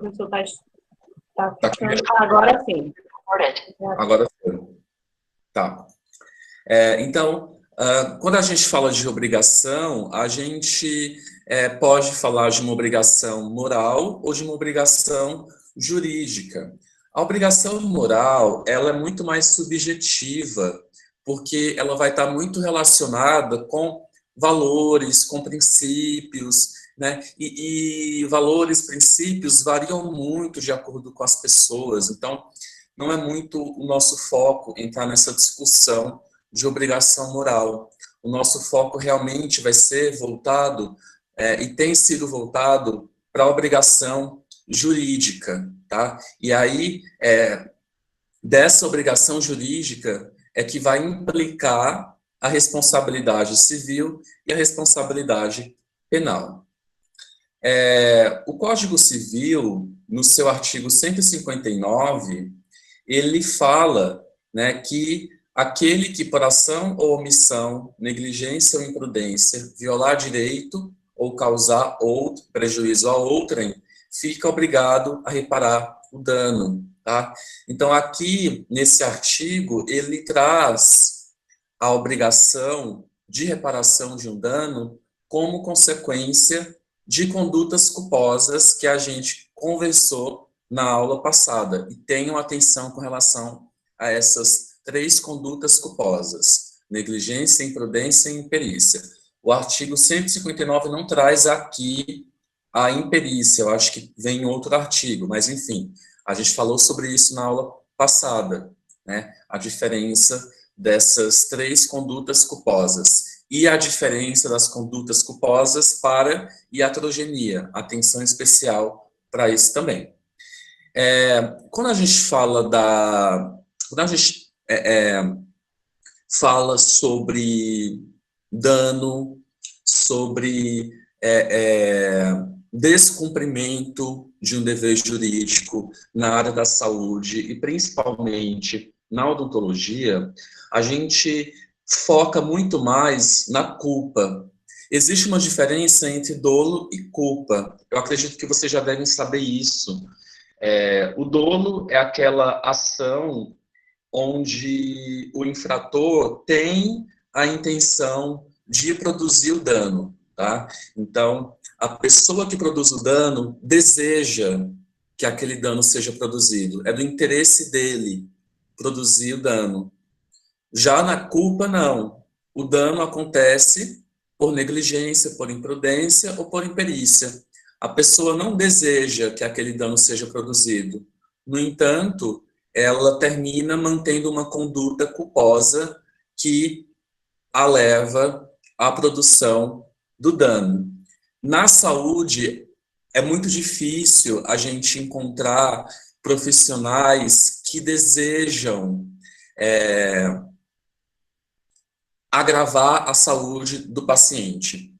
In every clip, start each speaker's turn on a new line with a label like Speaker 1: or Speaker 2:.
Speaker 1: O seu tá
Speaker 2: Tá
Speaker 1: ficando... Agora sim.
Speaker 2: Agora foi. Tá. Então, quando a gente fala de obrigação, a gente pode falar de uma obrigação moral ou de uma obrigação jurídica. A obrigação moral, ela é muito mais subjetiva, porque ela vai estar muito relacionada com valores, com princípios, né? E valores, princípios variam muito de acordo com as pessoas. Então, não é muito o nosso foco entrar nessa discussão de obrigação moral. O nosso foco realmente vai ser voltado, e tem sido voltado, para a obrigação jurídica, tá? E aí, dessa obrigação jurídica é que vai implicar a responsabilidade civil e a responsabilidade penal. O Código Civil, no seu artigo 159, ele fala, né, que aquele que por ação ou omissão, negligência ou imprudência, violar direito ou causar outro prejuízo a outrem, fica obrigado a reparar o dano, tá? Então, aqui, nesse artigo, ele traz a obrigação de reparação de um dano como consequência de condutas culposas que a gente conversou na aula passada. E tenham atenção com relação a essas 3 condutas culposas: negligência, imprudência e imperícia. O artigo 159 não traz aqui a imperícia, eu acho que vem em outro artigo, mas enfim, a gente falou sobre isso na aula passada, né? A diferença dessas 3 condutas culposas e a diferença das condutas culposas para iatrogenia. Atenção especial para isso também. Quando a gente fala quando a gente fala sobre dano, sobre descumprimento de um dever jurídico na área da saúde e principalmente na odontologia, a gente foca muito mais na culpa. Existe uma diferença entre dolo e culpa. Eu acredito que vocês já devem saber isso. O dolo é aquela ação onde o infrator tem a intenção de produzir o dano, tá? Então, a pessoa que produz o dano deseja que aquele dano seja produzido. É do interesse dele produzir o dano. Já na culpa, não. O dano acontece por negligência, por imprudência ou por imperícia. A pessoa não deseja que aquele dano seja produzido. No entanto, ela termina mantendo uma conduta culposa que a leva à produção do dano. Na saúde, é muito difícil a gente encontrar profissionais que desejam agravar a saúde do paciente.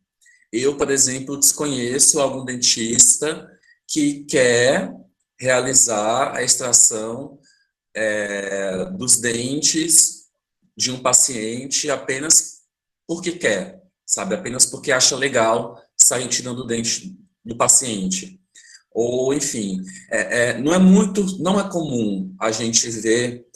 Speaker 2: Eu, por exemplo, desconheço algum dentista que quer realizar a extração dos dentes de um paciente apenas porque quer, sabe? Apenas porque acha legal sair tirando o dente do paciente. Ou, enfim, não é comum a gente ver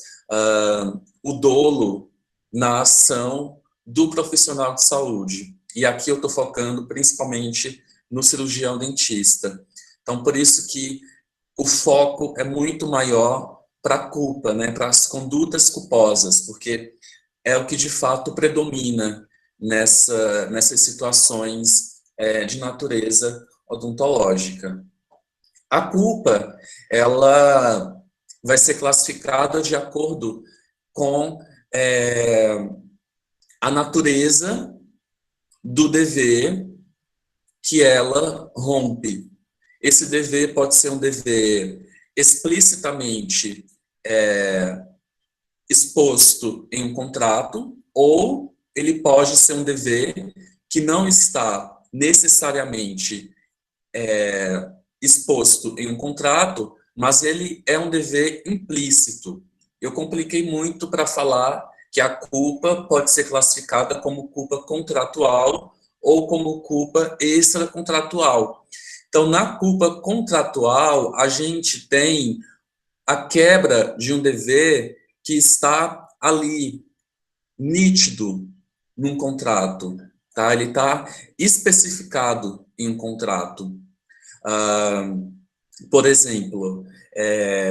Speaker 2: o dolo na ação do profissional de saúde. E aqui eu estou focando principalmente no cirurgião dentista. Então, por isso que o foco é muito maior para a culpa, né, para as condutas culposas, porque é o que de fato predomina nessas situações de natureza odontológica. A culpa, ela vai ser classificada de acordo com a natureza do dever que ela rompe. Esse dever pode ser um dever explicitamente exposto em um contrato, ou ele pode ser um dever que não está necessariamente exposto em um contrato, mas ele é um dever implícito. Eu compliquei muito para falar que a culpa pode ser classificada como culpa contratual ou como culpa extracontratual. Então, na culpa contratual, a gente tem a quebra de um dever que está ali, nítido, num contrato, tá? Ele está especificado em um contrato. Por exemplo,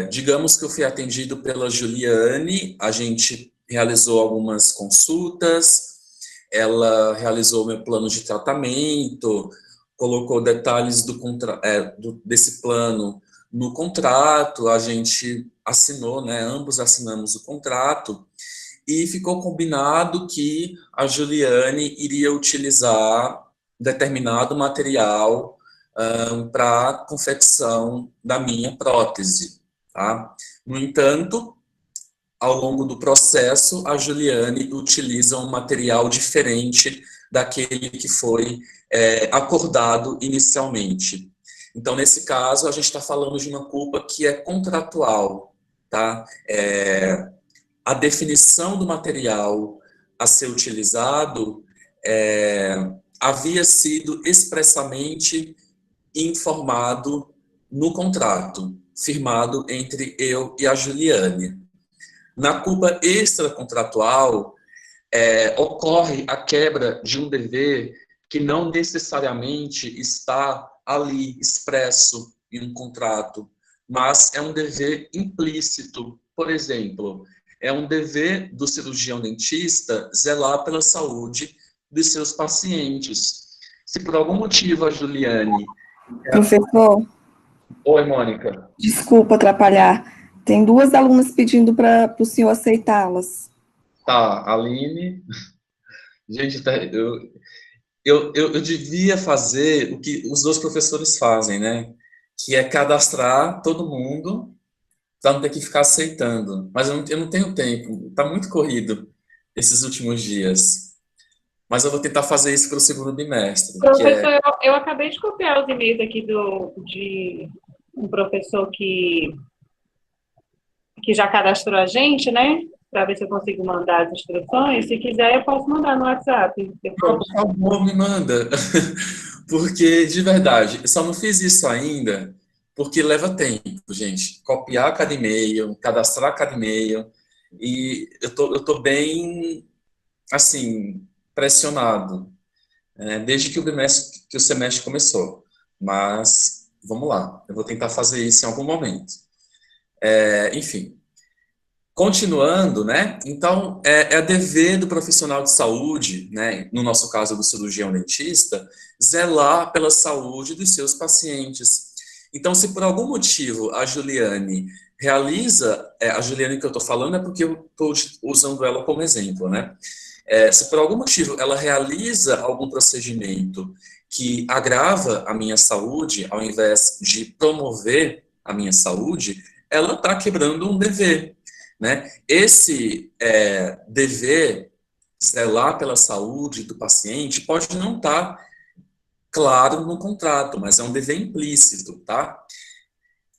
Speaker 2: digamos que eu fui atendido pela Juliane, a gente realizou algumas consultas, ela realizou meu plano de tratamento, colocou detalhes desse plano no contrato, a gente assinou, né, ambos assinamos o contrato, e ficou combinado que a Juliane iria utilizar determinado material para a confecção da minha prótese, tá? No entanto, ao longo do processo, a Juliane utiliza um material diferente daquele que foi acordado inicialmente. Então, nesse caso, a gente está falando de uma culpa que é contratual, tá? A definição do material a ser utilizado havia sido expressamente informado no contrato, firmado entre eu e a Juliane. Na culpa extracontratual, ocorre a quebra de um dever que não necessariamente está ali expresso em um contrato, mas é um dever implícito. Por exemplo, é um dever do cirurgião dentista zelar pela saúde de seus pacientes. Se por algum motivo a Juliane...
Speaker 3: Professor,
Speaker 2: Oi, Mônica.
Speaker 3: desculpa atrapalhar. Tem 2 alunas pedindo para o senhor aceitá-las.
Speaker 2: Tá, Aline. Gente, eu devia fazer o que os 2 professores fazem, né? Que é cadastrar todo mundo para não ter que ficar aceitando. Mas eu não tenho tempo, está muito corrido esses últimos dias. Mas eu vou tentar fazer isso para o segundo bimestre.
Speaker 1: Professor, eu acabei de copiar os e-mails aqui de um professor que já cadastrou a gente, né? Para ver se eu consigo mandar as instruções. Se quiser, eu posso mandar no WhatsApp depois.
Speaker 2: Por favor, me manda. Porque, de verdade, eu só não fiz isso ainda porque leva tempo, gente. Copiar cada e-mail, cadastrar cada e-mail. E eu tô bem, assim, pressionado, desde que o semestre começou. Mas, vamos lá. Eu vou tentar fazer isso em algum momento. Enfim. Continuando, né? Então, é dever do profissional de saúde, né? No nosso caso do cirurgião dentista, zelar pela saúde dos seus pacientes. Então, se por algum motivo a Juliane realiza, a Juliane que eu estou falando é porque eu estou usando ela como exemplo, né? Se por algum motivo ela realiza algum procedimento que agrava a minha saúde, ao invés de promover a minha saúde, ela está quebrando um dever. Né? Esse dever zelar pela saúde do paciente pode não estar claro no contrato, mas é um dever implícito, tá?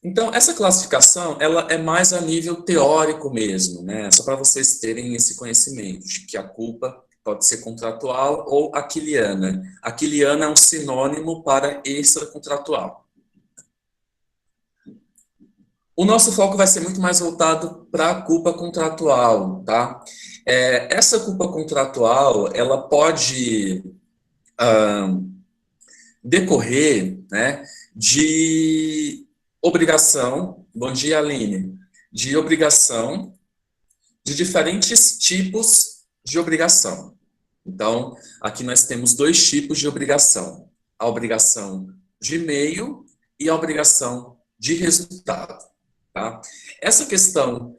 Speaker 2: Então, essa classificação, ela é mais a nível teórico mesmo, né? Só para vocês terem esse conhecimento de que a culpa pode ser contratual ou aquiliana. Aquiliana é um sinônimo para extracontratual. O nosso foco vai ser muito mais voltado para a culpa contratual, tá? Essa culpa contratual, ela pode decorrer, né, de obrigação, bom dia, Aline, de obrigação, de diferentes tipos de obrigação. Então, aqui nós temos 2 tipos de obrigação: a obrigação de meio e a obrigação de resultado. Tá? Essa questão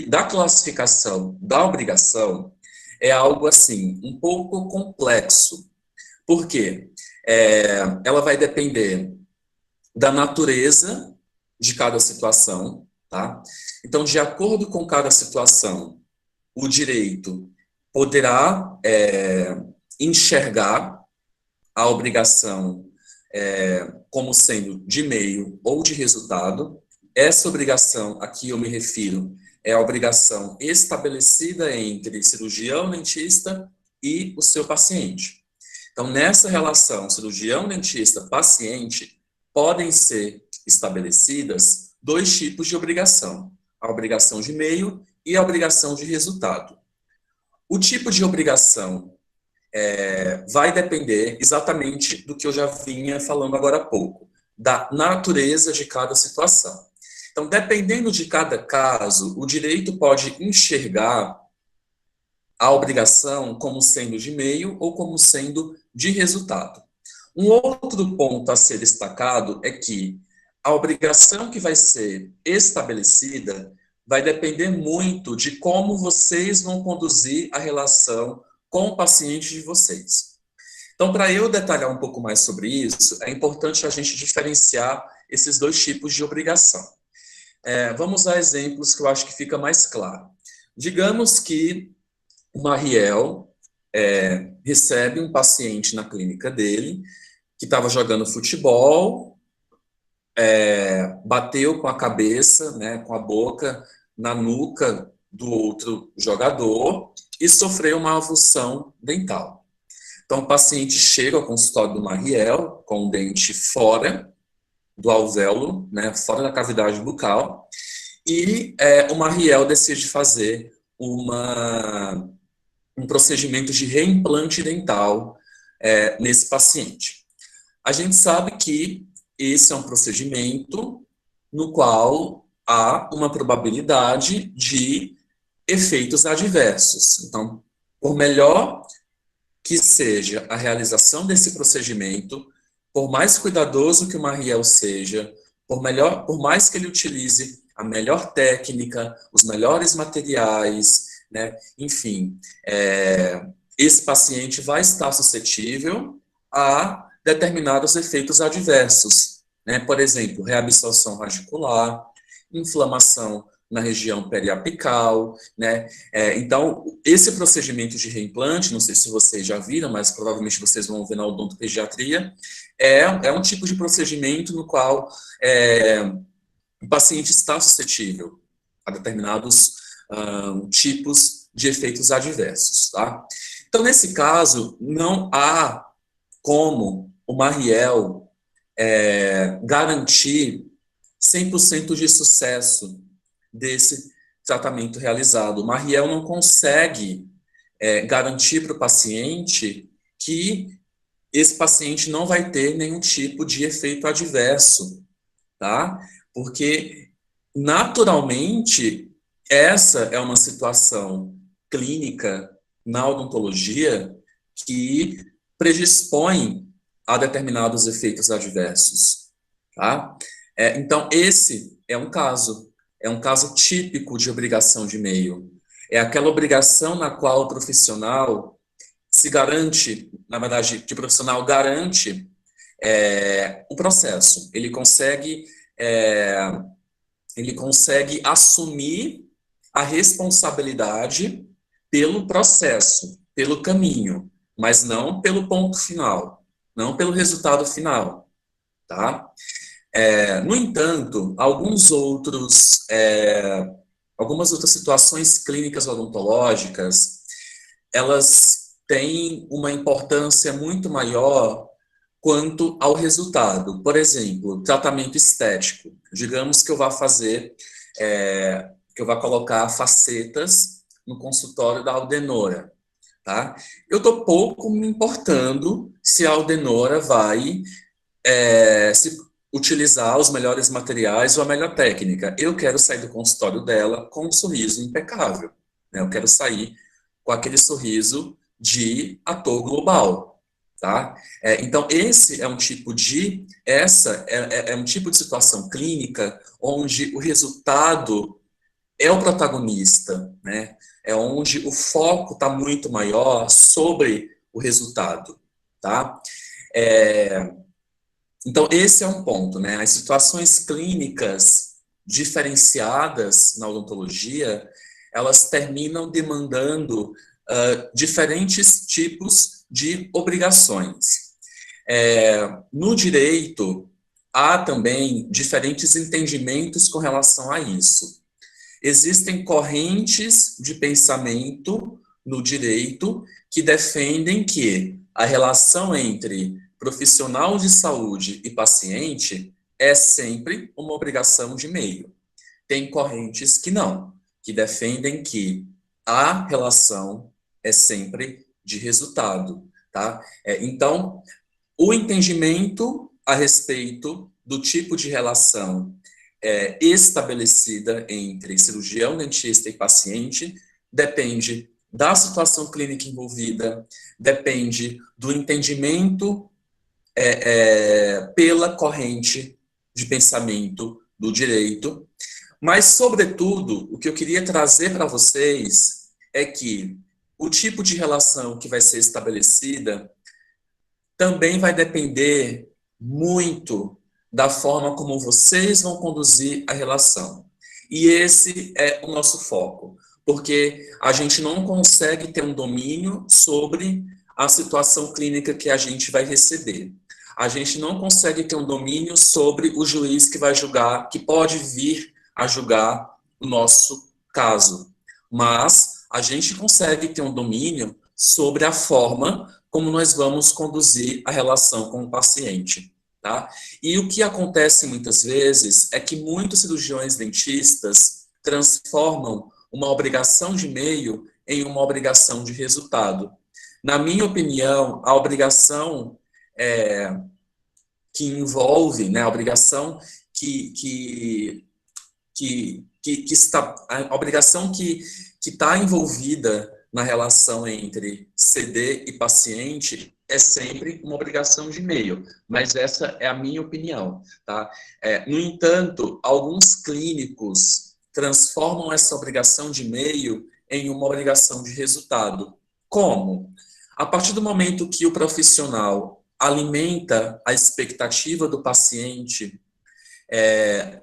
Speaker 2: da classificação da obrigação é algo assim, um pouco complexo. Por quê? Ela vai depender da natureza de cada situação, tá? Então, de acordo com cada situação, o direito poderá enxergar a obrigação como sendo de meio ou de resultado. Essa obrigação, aqui eu me refiro, é a obrigação estabelecida entre cirurgião dentista e o seu paciente. Então, nessa relação cirurgião-dentista-paciente, podem ser estabelecidas dois tipos de obrigação: a obrigação de meio e a obrigação de resultado. O tipo de obrigação vai depender exatamente do que eu já vinha falando agora há pouco, da natureza de cada situação. Então, dependendo de cada caso, o direito pode enxergar a obrigação como sendo de meio ou como sendo de resultado. Um outro ponto a ser destacado é que a obrigação que vai ser estabelecida vai depender muito de como vocês vão conduzir a relação com o paciente de vocês. Então, para eu detalhar um pouco mais sobre isso, é importante a gente diferenciar esses dois tipos de obrigação. Vamos usar exemplos que eu acho que fica mais claro. Digamos que o Mariel recebe um paciente na clínica dele que estava jogando futebol, bateu com a cabeça, né, com a boca na nuca do outro jogador e sofreu uma avulsão dental. Então, o paciente chega ao consultório do Mariel com o dente fora do alvéolo, né, fora da cavidade bucal, e o Mariel decide fazer um procedimento de reimplante dental nesse paciente. A gente sabe que esse é um procedimento no qual há uma probabilidade de efeitos adversos. Então, por melhor que seja a realização desse procedimento, por mais cuidadoso que o Mariel seja, por mais que ele utilize a melhor técnica, os melhores materiais, né, enfim, esse paciente vai estar suscetível a determinados efeitos adversos, né? Por exemplo, reabsorção radicular, inflamação na região periapical, né? Então, esse procedimento de reimplante, não sei se vocês já viram, mas provavelmente vocês vão ver na odontopediatria, é um tipo de procedimento no qual o paciente está suscetível a determinados tipos de efeitos adversos, tá? Então, nesse caso, não há como o Mariel garantir 100% de sucesso desse tratamento realizado. O Mariel não consegue garantir para o paciente que esse paciente não vai ter nenhum tipo de efeito adverso, tá? Porque, naturalmente, essa é uma situação clínica na odontologia que predispõe a determinados efeitos adversos, tá? Então, esse é um caso típico de obrigação de meio. É aquela obrigação na qual o profissional se garante, na verdade, que o profissional garante o processo. Ele consegue assumir a responsabilidade pelo processo, pelo caminho, mas não pelo ponto final, não pelo resultado final, tá? No entanto, algumas outras situações clínicas odontológicas, elas têm uma importância muito maior quanto ao resultado. Por exemplo, tratamento estético. Digamos que eu vá colocar facetas no consultório da Aldenora, tá? Eu estou pouco me importando se a Aldenora vai se utilizar os melhores materiais ou a melhor técnica. Eu quero sair do consultório dela com um sorriso impecável, né? Eu quero sair com aquele sorriso de ator global, tá? Então, esse é um tipo de situação clínica onde o resultado é o protagonista, né? É onde o foco está muito maior sobre o resultado, tá? Então, esse é um ponto, né? As situações clínicas diferenciadas na odontologia, elas terminam demandando diferentes tipos de obrigações. No direito, há também diferentes entendimentos com relação a isso. Existem correntes de pensamento no direito que defendem que a relação entre profissional de saúde e paciente é sempre uma obrigação de meio. Tem correntes que não, que defendem que a relação é sempre de resultado, tá? Então, o entendimento a respeito do tipo de relação estabelecida entre cirurgião, dentista e paciente depende da situação clínica envolvida, depende do entendimento pela corrente de pensamento do direito, mas, sobretudo, o que eu queria trazer para vocês é que o tipo de relação que vai ser estabelecida também vai depender muito da forma como vocês vão conduzir a relação. E esse é o nosso foco, porque a gente não consegue ter um domínio sobre a situação clínica que a gente vai receber. A gente não consegue ter um domínio sobre o juiz que vai julgar, que pode vir a julgar o nosso caso. Mas a gente consegue ter um domínio sobre a forma como nós vamos conduzir a relação com o paciente, tá? E o que acontece muitas vezes é que muitos cirurgiões dentistas transformam uma obrigação de meio em uma obrigação de resultado. Na minha opinião, a obrigação que envolve, né, a obrigação a obrigação que está envolvida na relação entre CD e paciente é sempre uma obrigação de meio, mas essa é a minha opinião, tá? No entanto, alguns clínicos transformam essa obrigação de meio em uma obrigação de resultado. Como? A partir do momento que o profissional alimenta a expectativa do paciente,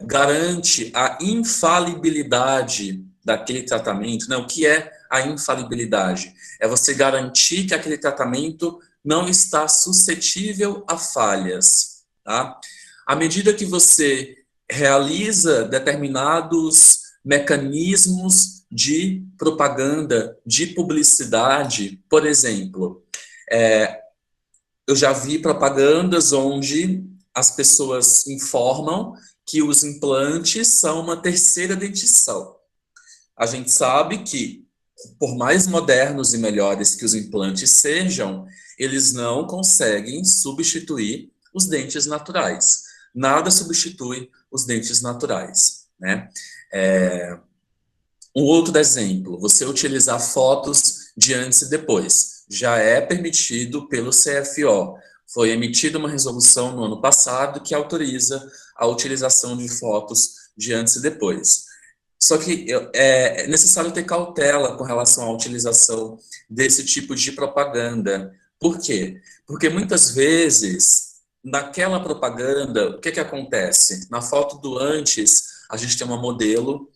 Speaker 2: garante a infalibilidade daquele tratamento, né? O que é a infalibilidade? É você garantir que aquele tratamento não está suscetível a falhas, tá? À medida que você realiza determinados mecanismos de propaganda, de publicidade, por exemplo, eu já vi propagandas onde as pessoas informam que os implantes são uma terceira dentição. A gente sabe que, por mais modernos e melhores que os implantes sejam, eles não conseguem substituir os dentes naturais. Nada substitui os dentes naturais, né? Um outro exemplo, você utilizar fotos de antes e depois. Já é permitido pelo CFO. Foi emitida uma resolução no ano passado que autoriza a utilização de fotos de antes e depois. Só que é necessário ter cautela com relação à utilização desse tipo de propaganda. Por quê? Porque muitas vezes, naquela propaganda, o que acontece? Na foto do antes, a gente tem uma modelo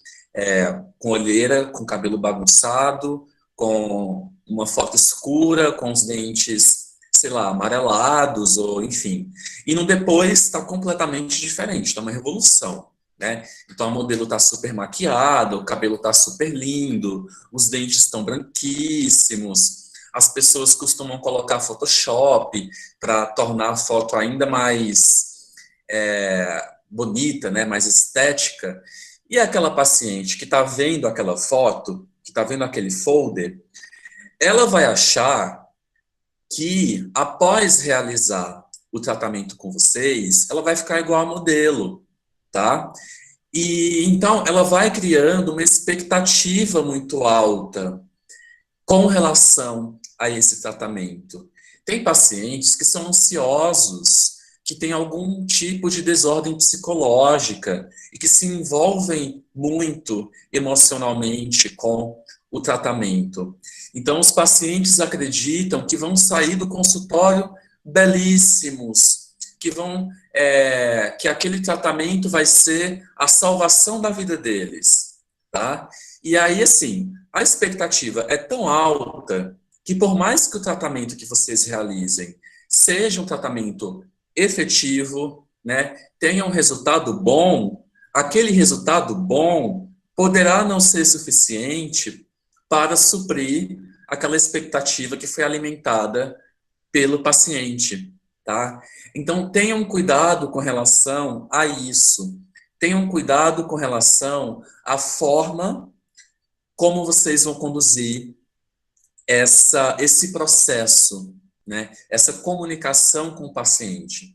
Speaker 2: com olheira, com cabelo bagunçado, com uma foto escura, com os dentes, sei lá, amarelados, ou enfim. E no depois está completamente diferente, está uma revolução, né? Então a modelo está super maquiada, o cabelo está super lindo, os dentes estão branquíssimos, as pessoas costumam colocar Photoshop para tornar a foto ainda mais bonita, né? Mais estética. E aquela paciente que está vendo aquela foto, que está vendo aquele folder, ela vai achar que, após realizar o tratamento com vocês, ela vai ficar igual a modelo, tá? E então ela vai criando uma expectativa muito alta com relação a esse tratamento. Tem pacientes que são ansiosos, que têm algum tipo de desordem psicológica e que se envolvem muito emocionalmente com o tratamento. Então, os pacientes acreditam que vão sair do consultório belíssimos, que aquele tratamento vai ser a salvação da vida deles, tá? E aí, assim, a expectativa é tão alta que, por mais que o tratamento que vocês realizem seja um tratamento efetivo, né, tenha um resultado bom, aquele resultado bom poderá não ser suficiente para suprir aquela expectativa que foi alimentada pelo paciente, tá? Então, tenham cuidado com relação a isso. Tenham cuidado com relação à forma como vocês vão conduzir esse processo, né? Essa comunicação com o paciente.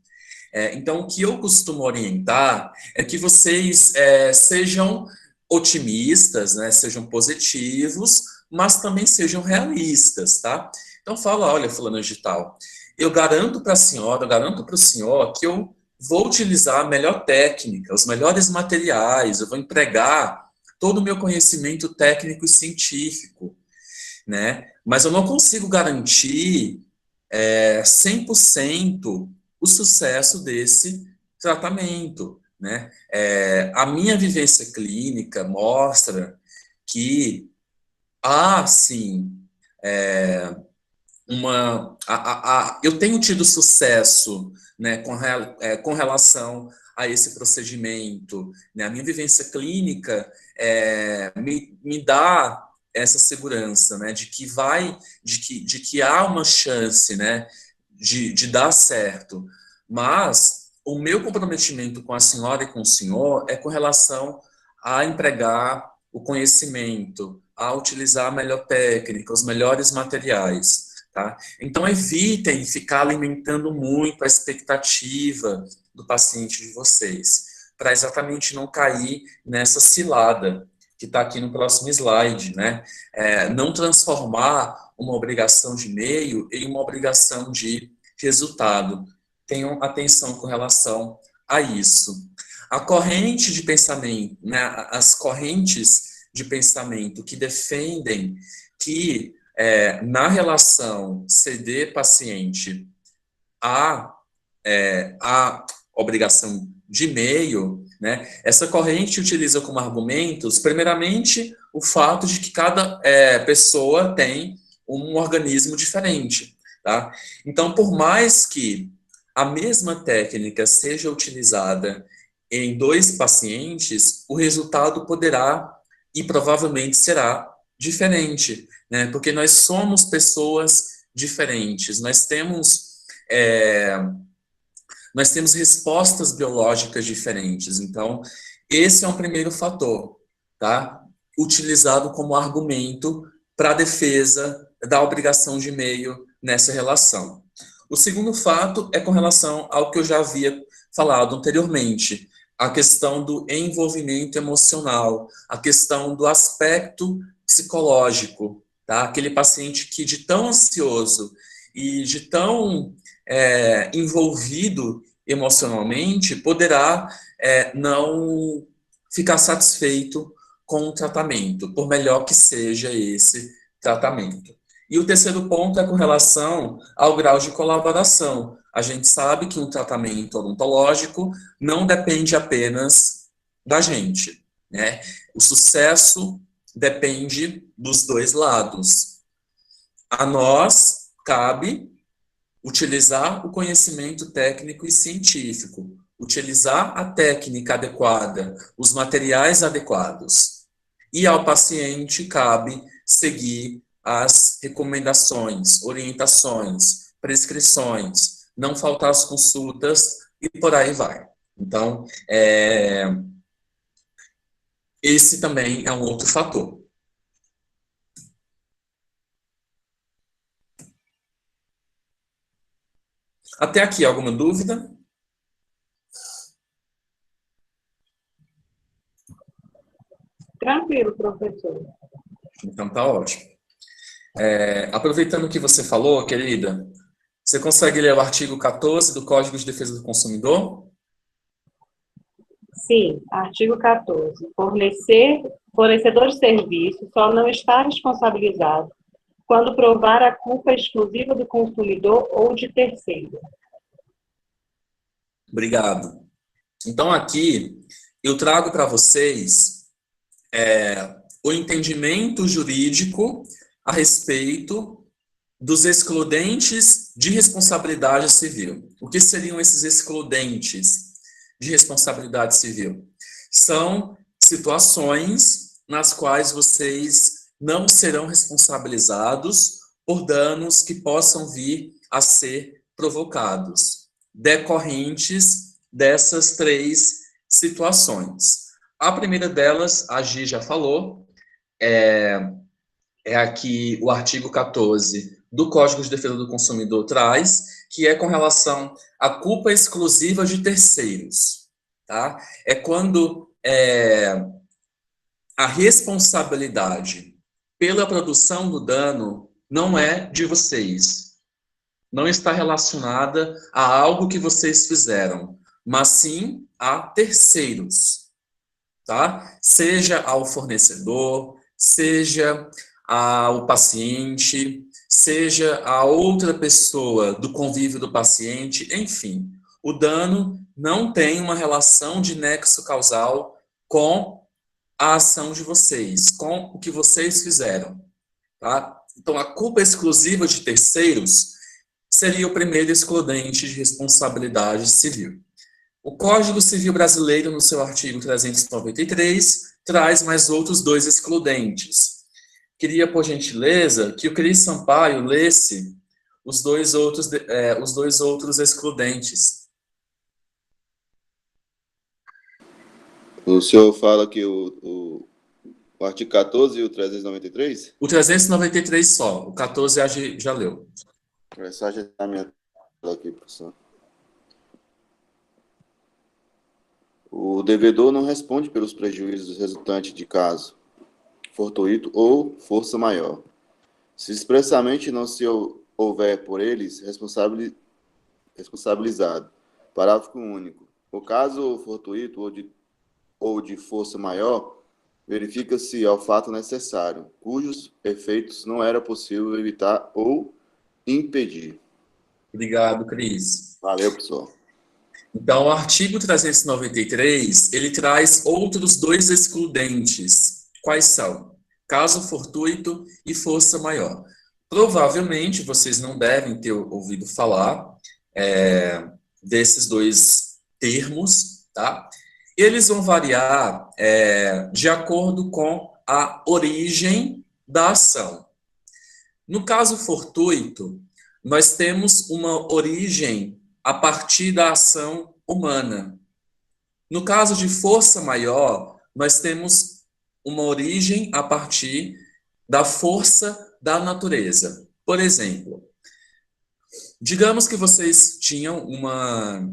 Speaker 2: Então, o que eu costumo orientar é que vocês sejam otimistas, né? Sejam positivos, mas também sejam realistas, tá? Então, fala, olha, fulano de tal, eu garanto para a senhora, eu garanto para o senhor que eu vou utilizar a melhor técnica, os melhores materiais, eu vou empregar todo o meu conhecimento técnico e científico, né? Mas eu não consigo garantir 100% o sucesso desse tratamento, né? A minha vivência clínica mostra que há, sim, eu tenho tido sucesso, né, com relação a esse procedimento, né? A minha vivência clínica me dá essa segurança, né, de que há uma chance, né, de dar certo. Mas o meu comprometimento com a senhora e com o senhor é com relação a empregar o conhecimento, a utilizar a melhor técnica, os melhores materiais. Tá? Então, evitem ficar alimentando muito a expectativa do paciente de vocês, para exatamente não cair nessa cilada que está aqui no próximo slide, né? Não transformar uma obrigação de meio em uma obrigação de resultado. Tenham atenção com relação a isso. A corrente de pensamento, né? As correntes de pensamento que defendem que na relação CD-paciente a obrigação de meio, né, essa corrente utiliza como argumentos, primeiramente, o fato de que cada pessoa tem um organismo diferente. Tá? Então, por mais que a mesma técnica seja utilizada em 2 pacientes, o resultado poderá e provavelmente será diferente, né? Porque nós somos pessoas diferentes, nós temos respostas biológicas diferentes. Então, esse é um primeiro fator, tá? Utilizado como argumento para a defesa da obrigação de meio nessa relação. O segundo fato é com relação ao que eu já havia falado anteriormente, a questão do envolvimento emocional, a questão do aspecto psicológico, tá? Aquele paciente que de tão ansioso e de tão envolvido emocionalmente poderá não ficar satisfeito com o tratamento, por melhor que seja esse tratamento. E o terceiro ponto é com relação ao grau de colaboração. A gente sabe que um tratamento odontológico não depende apenas da gente, né? O sucesso depende dos 2 lados. A nós cabe utilizar o conhecimento técnico e científico, utilizar a técnica adequada, os materiais adequados. E ao paciente cabe seguir as recomendações, orientações, prescrições, não faltar as consultas e por aí vai. Então, esse também é um outro fator. Até aqui, alguma dúvida?
Speaker 1: Tranquilo, professor.
Speaker 2: Então, tá ótimo. Aproveitando o que você falou, querida, você consegue ler o artigo 14 do Código de Defesa do Consumidor?
Speaker 1: Sim, artigo 14. Fornecedor de serviço só não está responsabilizado quando provar a culpa exclusiva do consumidor ou de terceiro.
Speaker 2: Obrigado. Então, aqui, eu trago para vocês o entendimento jurídico a respeito dos excludentes de responsabilidade civil. O que seriam esses excludentes de responsabilidade civil? São situações nas quais vocês não serão responsabilizados por danos que possam vir a ser provocados, decorrentes dessas três situações. A primeira delas, a Gi já falou, é aqui o artigo 14 do Código de Defesa do Consumidor traz, que é com relação à culpa exclusiva de terceiros. Tá? É quando a responsabilidade pela produção do dano não é de vocês, não está relacionada a algo que vocês fizeram, mas sim a terceiros, tá? Seja ao fornecedor, seja ao paciente, seja a outra pessoa do convívio do paciente, enfim, o dano não tem uma relação de nexo causal com a ação de vocês, com o que vocês fizeram, tá? Então, a culpa exclusiva de terceiros seria o primeiro excludente de responsabilidade civil. O Código Civil Brasileiro, no seu artigo 393, traz mais outros dois excludentes. Queria, por gentileza, que o Cris Sampaio lesse os dois outros excludentes.
Speaker 4: O senhor fala que o artigo 14 e o 393?
Speaker 2: O 393 só, o 14 a gente já leu.
Speaker 4: É só ajeitar minha tela aqui, professor. O devedor não responde pelos prejuízos resultantes de caso fortuito ou força maior, se expressamente não se houver por eles responsabilizado. Parágrafo único. O caso fortuito ou de força maior, verifica-se ao fato necessário, cujos efeitos não era possível evitar ou impedir.
Speaker 2: Obrigado, Cris.
Speaker 4: Valeu, pessoal.
Speaker 2: Então, o artigo 393, ele traz outros dois excludentes. Quais são? Caso fortuito e força maior. Provavelmente, vocês não devem ter ouvido falar desses dois termos, tá? Eles vão variar de acordo com a origem da ação. No caso fortuito, nós temos uma origem a partir da ação humana. No caso de força maior, nós temos uma origem a partir da força da natureza. Por exemplo, digamos que vocês tinham uma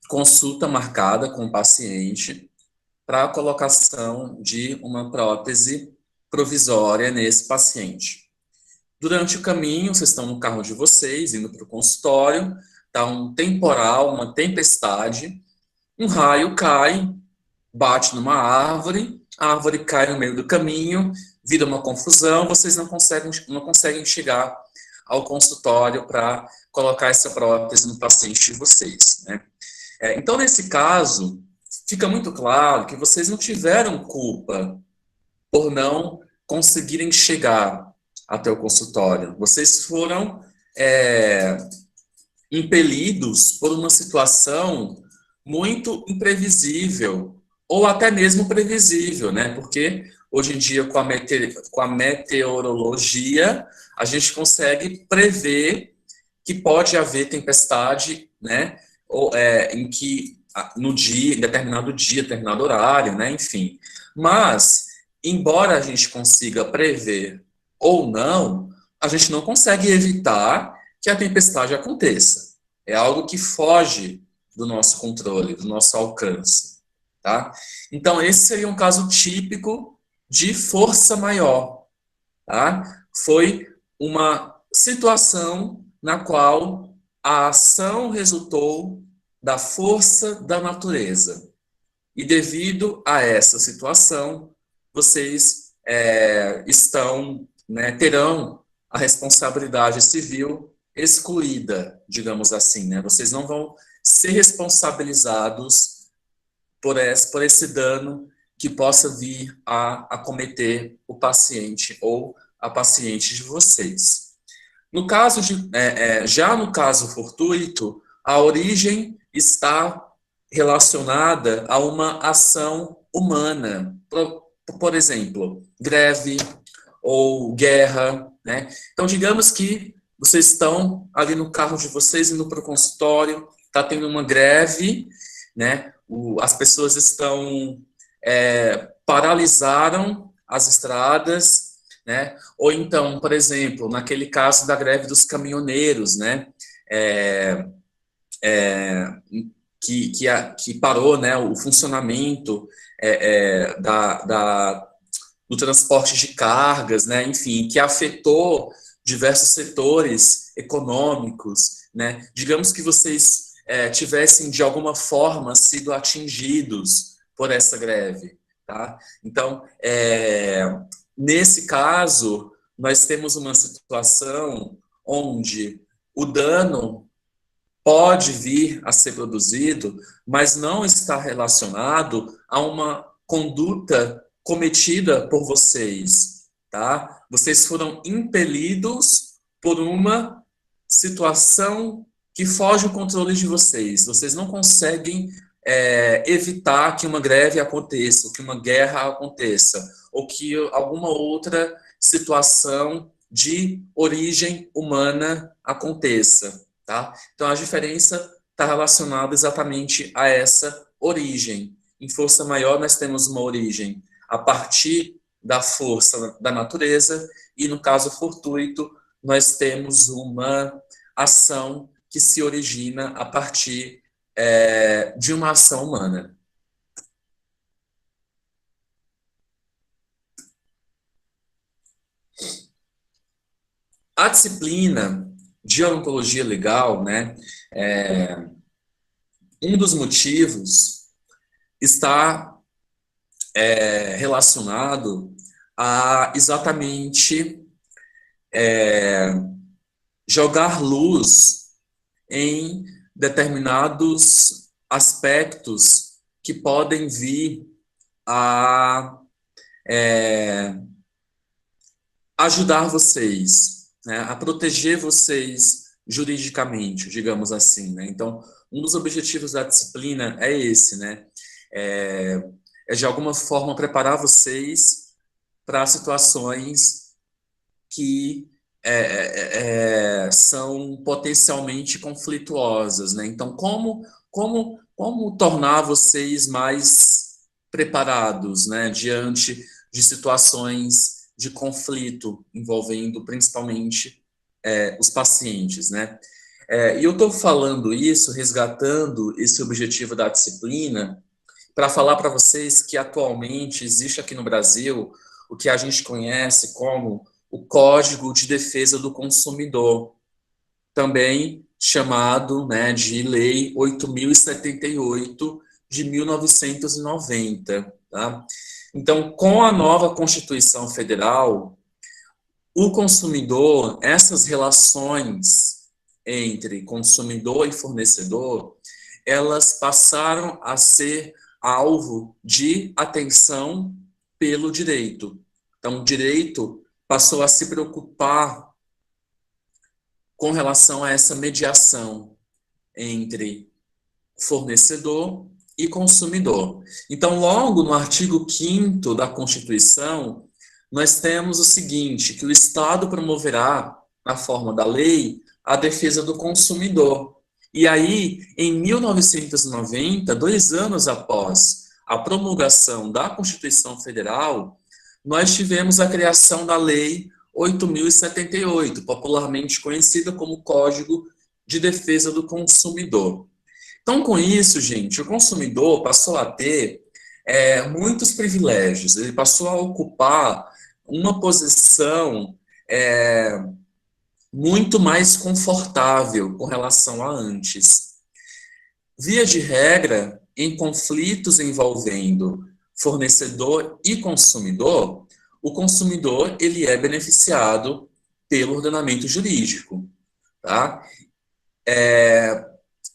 Speaker 2: consulta marcada com o paciente para a colocação de uma prótese provisória nesse paciente. Durante o caminho, vocês estão no carro de vocês, indo para o consultório, está um temporal, uma tempestade, um raio cai, bate numa árvore, a árvore cai no meio do caminho, vira uma confusão, vocês não conseguem chegar ao consultório para colocar essa prótese no paciente de vocês, né? Então, nesse caso, fica muito claro que vocês não tiveram culpa por não conseguirem chegar até o consultório. Vocês foram impelidos por uma situação muito imprevisível, ou até mesmo previsível, né? Porque hoje em dia, com a meteorologia, a gente consegue prever que pode haver tempestade, né? Em determinado dia, determinado horário, né? Enfim. Mas, embora a gente consiga prever ou não, a gente não consegue evitar que a tempestade aconteça. É algo que foge do nosso controle, do nosso alcance, tá? Então, esse seria um caso típico de força maior, tá? Foi uma situação na qual a ação resultou da força da natureza. E devido a essa situação, vocês terão a responsabilidade civil excluída, digamos assim, né? Vocês não vão ser responsabilizados por esse dano que possa vir a acometer o paciente ou a paciente de vocês. No caso já no caso fortuito, a origem está relacionada a uma ação humana. Por exemplo, greve ou guerra, né? Então, digamos que vocês estão ali no carro de vocês, indo para o consultório, está tendo uma greve, né? As pessoas estão, paralisaram as estradas, né? Ou então, por exemplo, naquele caso da greve dos caminhoneiros, né? Que parou, né, o funcionamento do transporte de cargas, né, enfim, que afetou diversos setores econômicos, né. Digamos que vocês tivessem, de alguma forma, sido atingidos por essa greve, tá? Então, nesse caso, nós temos uma situação onde o dano pode vir a ser produzido, mas não está relacionado a uma conduta cometida por vocês, tá? Vocês foram impelidos por uma situação que foge do controle de vocês. Vocês não conseguem evitar que uma greve aconteça, ou que uma guerra aconteça, ou que alguma outra situação de origem humana aconteça, tá? Então, a diferença está relacionada exatamente a essa origem. Em força maior, nós temos uma origem a partir da força da natureza, e no caso fortuito, nós temos uma ação que se origina a partir de uma ação humana. A disciplina de odontologia legal, né, um dos motivos está relacionado a exatamente jogar luz em determinados aspectos que podem vir a ajudar vocês, né, a proteger vocês juridicamente, digamos assim, né? Então, um dos objetivos da disciplina é esse, né? De alguma forma preparar vocês para situações que são potencialmente conflituosas, né? Então, como tornar vocês mais preparados, né, diante de situações de conflito envolvendo principalmente os pacientes, né? E eu estou falando isso, resgatando esse objetivo da disciplina, para falar para vocês que atualmente existe aqui no Brasil o que a gente conhece como o Código de Defesa do Consumidor, também chamado, né, de Lei 8.078 de 1990, tá? Então, com a nova Constituição Federal, o consumidor, essas relações entre consumidor e fornecedor, elas passaram a ser alvo de atenção pelo direito. Então, o direito passou a se preocupar com relação a essa mediação entre fornecedor e consumidor. Então, logo no artigo 5º da Constituição, nós temos o seguinte, que o Estado promoverá, na forma da lei, a defesa do consumidor. E aí, em 1990, 2 anos após a promulgação da Constituição Federal, nós tivemos a criação da Lei 8.078, popularmente conhecida como Código de Defesa do Consumidor. Então, com isso, gente, o consumidor passou a ter muitos privilégios, ele passou a ocupar uma posição muito mais confortável com relação a antes. Via de regra, em conflitos envolvendo fornecedor e consumidor, o consumidor ele é beneficiado pelo ordenamento jurídico, tá?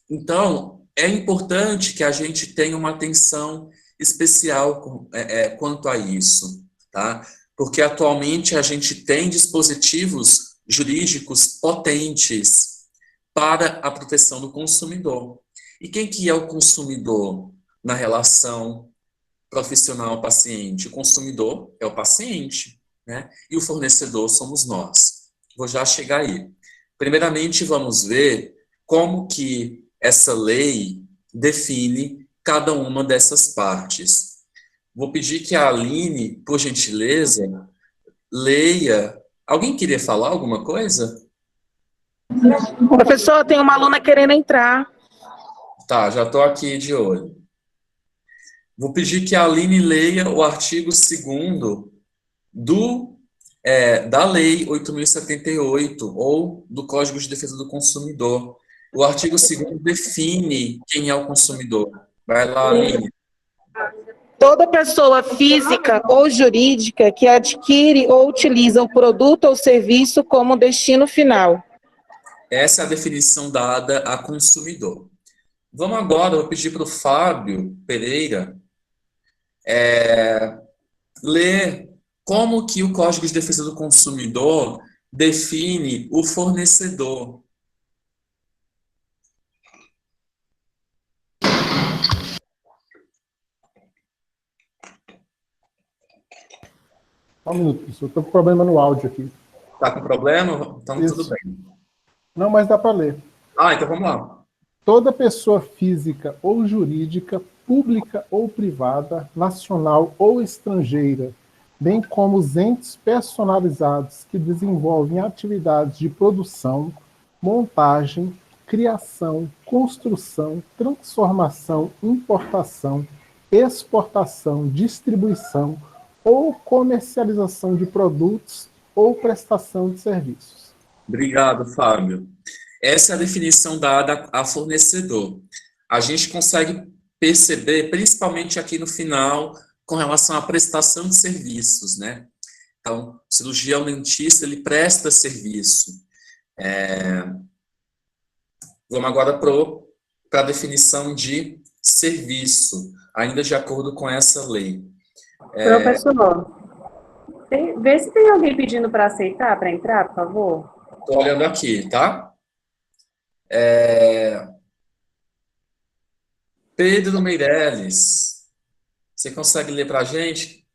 Speaker 2: Então, é importante que a gente tenha uma atenção especial quanto a isso, tá? Porque atualmente a gente tem dispositivos jurídicos potentes para a proteção do consumidor. E quem que é o consumidor na relação profissional-paciente? O consumidor é o paciente, né? E o fornecedor somos nós. Vou já chegar aí. Primeiramente, vamos ver como que essa lei define cada uma dessas partes. Vou pedir que a Aline, por gentileza, leia. Alguém queria falar alguma coisa?
Speaker 5: Professor, tem uma aluna querendo entrar.
Speaker 2: Tá, já estou aqui de olho. Vou pedir que a Aline leia o artigo 2º da Lei 8.078, ou do Código de Defesa do Consumidor. O artigo 2º define quem é o consumidor. Vai lá, Aline.
Speaker 5: Toda pessoa física ou jurídica que adquire ou utiliza um produto ou serviço como destino final.
Speaker 2: Essa é a definição dada a consumidor. Vamos agora, eu vou pedir para o Fábio Pereira ler como que o Código de Defesa do Consumidor define o fornecedor.
Speaker 6: Só um minuto, professor. Estou com problema no áudio aqui.
Speaker 2: Tá com problema? Então
Speaker 6: Isso.
Speaker 2: tudo bem.
Speaker 6: Não, mas dá para ler.
Speaker 2: Então vamos lá.
Speaker 6: Toda pessoa física ou jurídica, pública ou privada, nacional ou estrangeira, bem como os entes personalizados que desenvolvem atividades de produção, montagem, criação, construção, transformação, importação, exportação, distribuição ou comercialização de produtos ou prestação de serviços.
Speaker 2: Obrigado, Fábio. Essa é a definição dada a fornecedor. A gente consegue perceber, principalmente aqui no final, com relação à prestação de serviços, né? Então, o cirurgião dentista, ele presta serviço. Vamos agora para a definição de serviço, ainda de acordo com essa lei.
Speaker 1: Professor, vê se tem alguém pedindo para aceitar, para entrar, por favor.
Speaker 2: Estou olhando aqui, tá? Pedro Meirelles, você consegue ler para a gente?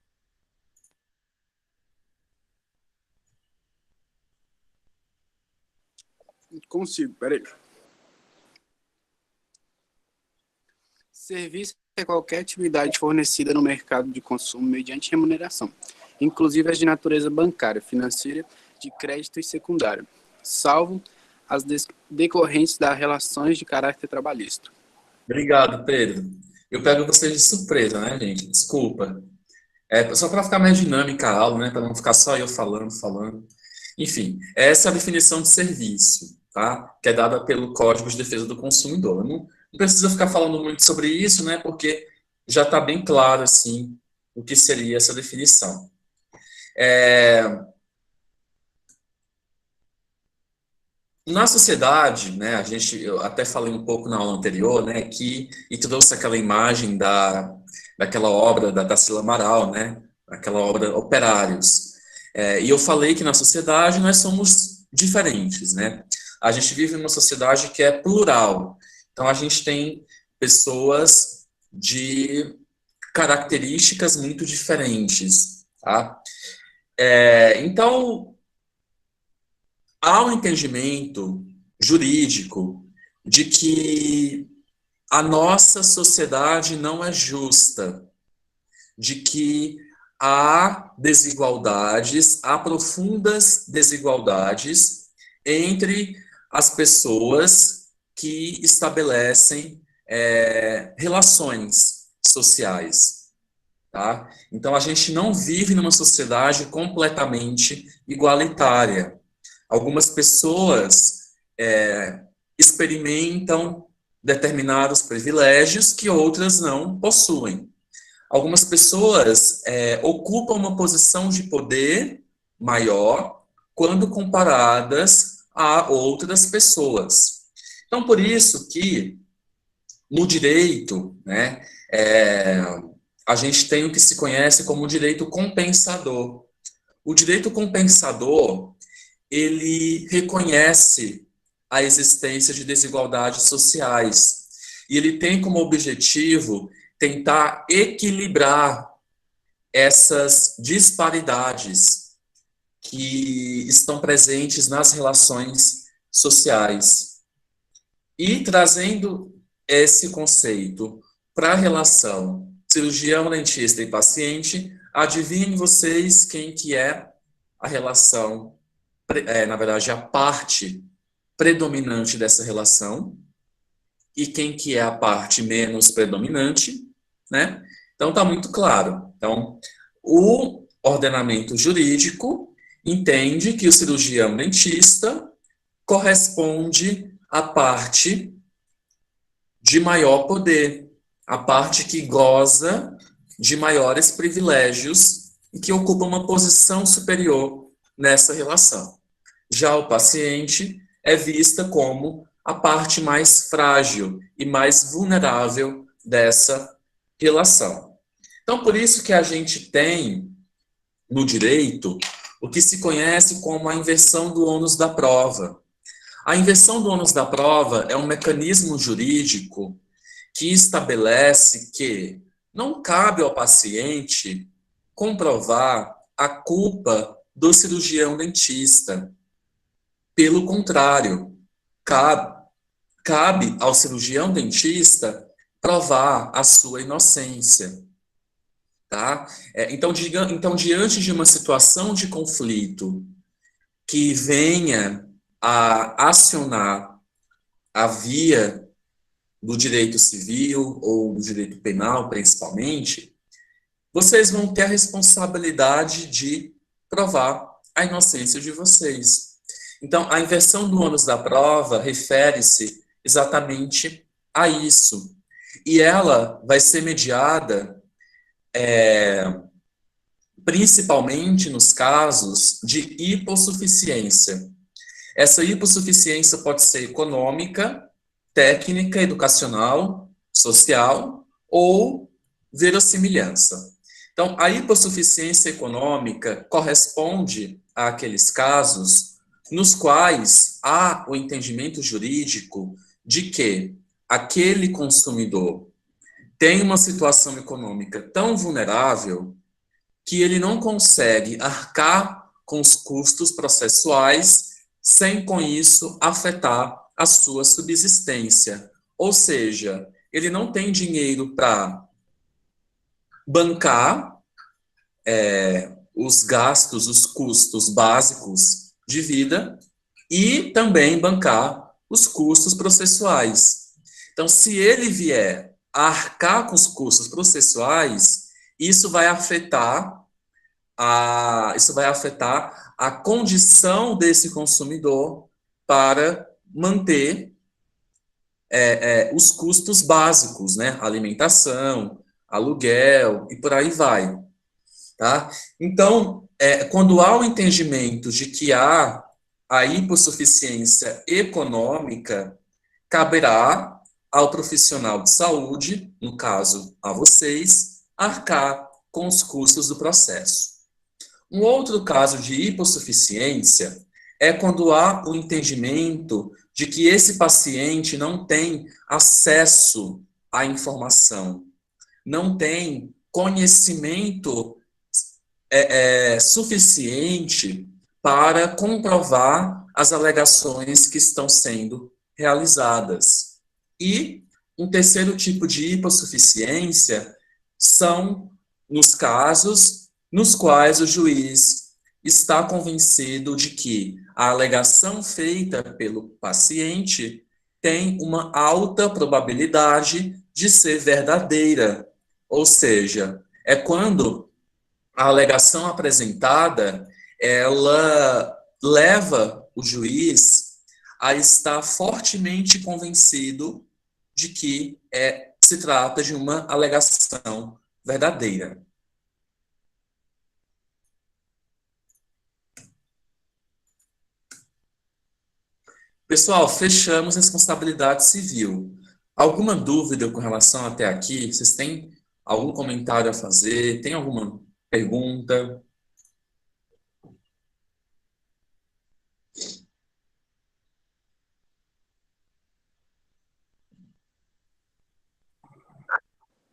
Speaker 7: Consigo, peraí. Serviço é qualquer atividade fornecida no mercado de consumo mediante remuneração, inclusive as de natureza bancária, financeira, de crédito e secundário, salvo as decorrentes das relações de caráter trabalhista.
Speaker 2: Obrigado, Pedro. Eu pego vocês de surpresa, né, gente? Desculpa. Só para ficar mais dinâmica a aula, né? Para não ficar só eu falando. Enfim, essa é a definição de serviço, tá? Que é dada pelo Código de Defesa do Consumidor. Não precisa ficar falando muito sobre isso, né? Porque já está bem claro, assim, o que seria essa definição. Na sociedade, né, eu até falei um pouco na aula anterior, né, e trouxe aquela imagem daquela obra da Tarsila Amaral, né, aquela obra Operários. E eu falei que na sociedade nós somos diferentes, né? A gente vive numa sociedade que é plural. Então a gente tem pessoas de características muito diferentes, tá? Então há um entendimento jurídico de que a nossa sociedade não é justa, de que há desigualdades, há profundas desigualdades entre as pessoas que estabelecem relações sociais. Tá? Então, a gente não vive numa sociedade completamente igualitária. Algumas pessoas experimentam determinados privilégios que outras não possuem. Algumas pessoas ocupam uma posição de poder maior quando comparadas a outras pessoas. Então, por isso que no direito, né, a gente tem o que se conhece como direito compensador. O direito compensador, ele reconhece a existência de desigualdades sociais e ele tem como objetivo tentar equilibrar essas disparidades que estão presentes nas relações sociais. E trazendo esse conceito para a relação cirurgião, dentista e paciente, adivinhem vocês quem que é a relação, na verdade, a parte predominante dessa relação e quem que é a parte menos predominante, né? Então, está muito claro. Então, o ordenamento jurídico entende que o cirurgião dentista corresponde à parte de maior poder, a parte que goza de maiores privilégios e que ocupa uma posição superior nessa relação. Já o paciente é vista como a parte mais frágil e mais vulnerável dessa relação. Então, por isso que a gente tem no direito o que se conhece como a inversão do ônus da prova. A inversão do ônus da prova é um mecanismo jurídico que estabelece que não cabe ao paciente comprovar a culpa do cirurgião dentista. Pelo contrário, cabe ao cirurgião dentista provar a sua inocência. Tá? Então, diante de uma situação de conflito que venha a acionar a via do direito civil ou do direito penal, principalmente, vocês vão ter a responsabilidade de provar a inocência de vocês. Então, a inversão do ônus da prova refere-se exatamente a isso. E ela vai ser mediada principalmente nos casos de hipossuficiência. Essa hipossuficiência pode ser econômica, técnica, educacional, social ou verossimilhança. Então, a hipossuficiência econômica corresponde àqueles casos nos quais há o entendimento jurídico de que aquele consumidor tem uma situação econômica tão vulnerável que ele não consegue arcar com os custos processuais sem, com isso, afetar a sua subsistência. Ou seja, ele não tem dinheiro para bancar os gastos, os custos básicos de vida e também bancar os custos processuais. Então, se ele vier a arcar com os custos processuais, isso vai afetar a condição desse consumidor para manter os custos básicos, né? Alimentação, aluguel e por aí vai. Tá? Então, quando há o entendimento de que há a hipossuficiência econômica, caberá ao profissional de saúde, no caso a vocês, arcar com os custos do processo. Um outro caso de hipossuficiência é quando há o entendimento de que esse paciente não tem acesso à informação, não tem conhecimento suficiente para comprovar as alegações que estão sendo realizadas. E um terceiro tipo de hipossuficiência são nos casos nos quais o juiz está convencido de que a alegação feita pelo paciente tem uma alta probabilidade de ser verdadeira. Ou seja, é quando a alegação apresentada, ela leva o juiz a estar fortemente convencido de que se trata de uma alegação verdadeira. Pessoal, fechamos responsabilidade civil. Alguma dúvida com relação até aqui? Vocês têm algum comentário a fazer? Tem alguma pergunta?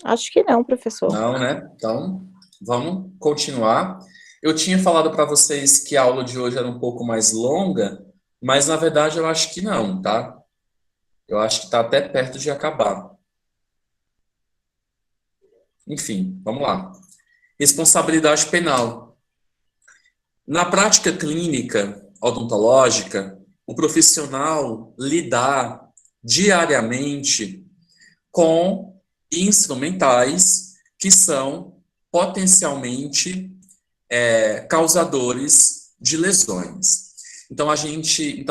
Speaker 5: Acho que não, professor.
Speaker 2: Não, né? Então, vamos continuar. Eu tinha falado para vocês que a aula de hoje era um pouco mais longa, mas na verdade eu acho que não, tá? Eu acho que está até perto de acabar. Enfim, vamos lá. Responsabilidade penal. Na prática clínica odontológica, o profissional lidar diariamente com instrumentais que são potencialmente causadores de lesões. Então,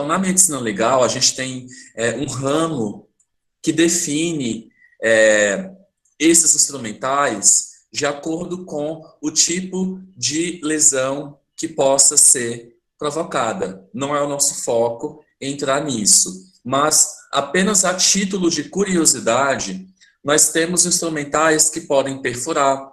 Speaker 2: na medicina legal, a gente tem um ramo que define esses instrumentais de acordo com o tipo de lesão que possa ser provocada. Não é o nosso foco entrar nisso, mas apenas a título de curiosidade, nós temos instrumentais que podem perfurar,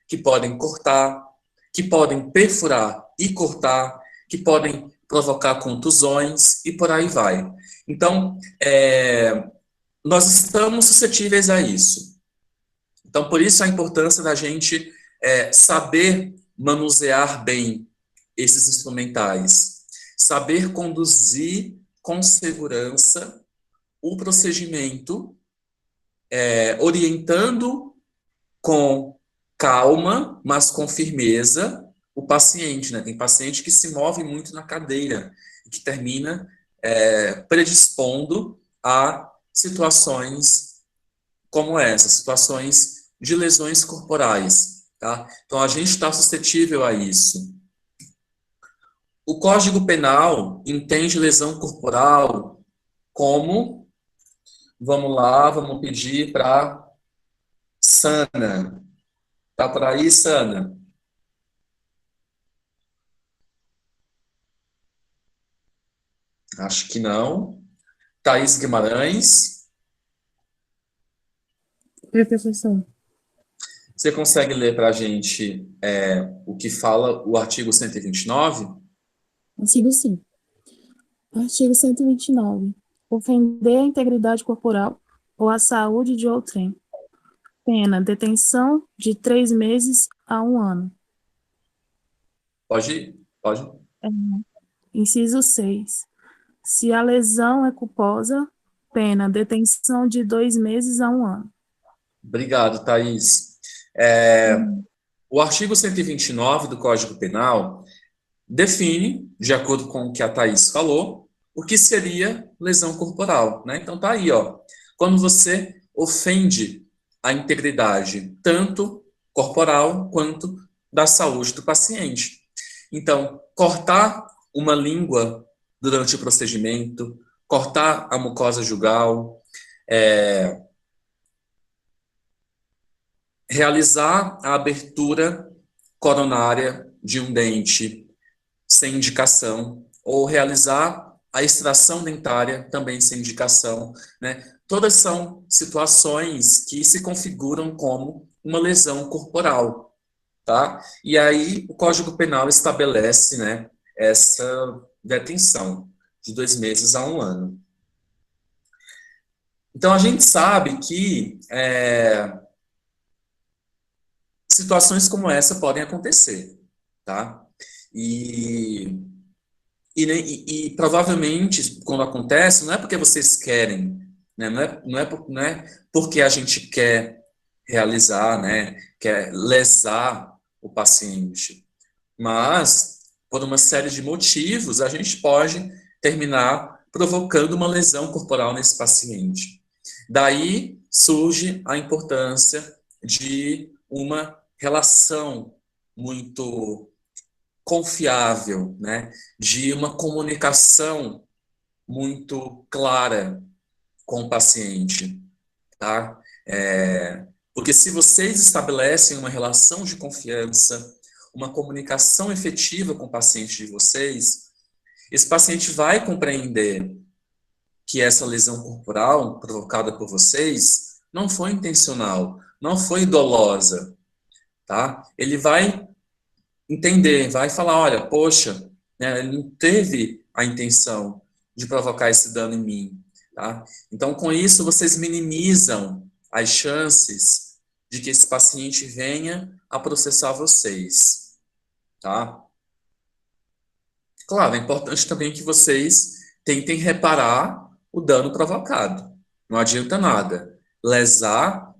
Speaker 2: que podem cortar, que podem perfurar e cortar, que podem provocar contusões e por aí vai. Então, nós estamos suscetíveis a isso. Então, por isso a importância da gente saber manusear bem esses instrumentais, saber conduzir com segurança o procedimento, orientando com calma, mas com firmeza o paciente, né? Tem paciente que se move muito na cadeira, que termina predispondo a situações como essa, situações de lesões corporais, tá? Então, a gente está suscetível a isso. O Código Penal entende lesão corporal como, vamos lá, vamos pedir para Sana. Tá por aí, Sana? Acho que não. Thaís Guimarães.
Speaker 8: Oi, professor.
Speaker 2: Você consegue ler para a gente o que fala o artigo 129?
Speaker 8: Consigo sim. Artigo 129. Ofender a integridade corporal ou a saúde de outrem. Pena, detenção de 3 meses a 1 ano.
Speaker 2: Pode ir? Pode.
Speaker 8: Inciso 6. Se a lesão é culposa, pena, detenção de 2 meses a 1 ano.
Speaker 2: Obrigado, Thaís. O artigo 129 do Código Penal define, de acordo com o que a Thaís falou, o que seria lesão corporal, né? Então tá aí, ó. Quando você ofende a integridade tanto corporal quanto da saúde do paciente. Então, cortar uma língua durante o procedimento, cortar a mucosa jugal, realizar a abertura coronária de um dente sem indicação, ou realizar a extração dentária também sem indicação, né? Todas são situações que se configuram como uma lesão corporal, tá? E aí o Código Penal estabelece, né, essa detenção de 2 meses a 1 ano. Então a gente sabe que situações como essa podem acontecer, tá? E provavelmente, quando acontece, não é porque vocês querem, né? Não é porque a gente quer realizar, né? Quer lesar o paciente, mas por uma série de motivos a gente pode terminar provocando uma lesão corporal nesse paciente. Daí surge a importância de uma relação muito confiável, né, de uma comunicação muito clara com o paciente, tá? Porque se vocês estabelecem uma relação de confiança, uma comunicação efetiva com o paciente de vocês, esse paciente vai compreender que essa lesão corporal provocada por vocês não foi intencional, não foi dolosa, tá? Ele vai entender, vai falar, olha, poxa, né, ele não teve a intenção de provocar esse dano em mim, tá? Então, com isso, vocês minimizam as chances de que esse paciente venha a processar vocês. tá? Claro, é importante também que vocês tentem reparar o dano provocado. Não adianta nada lesar,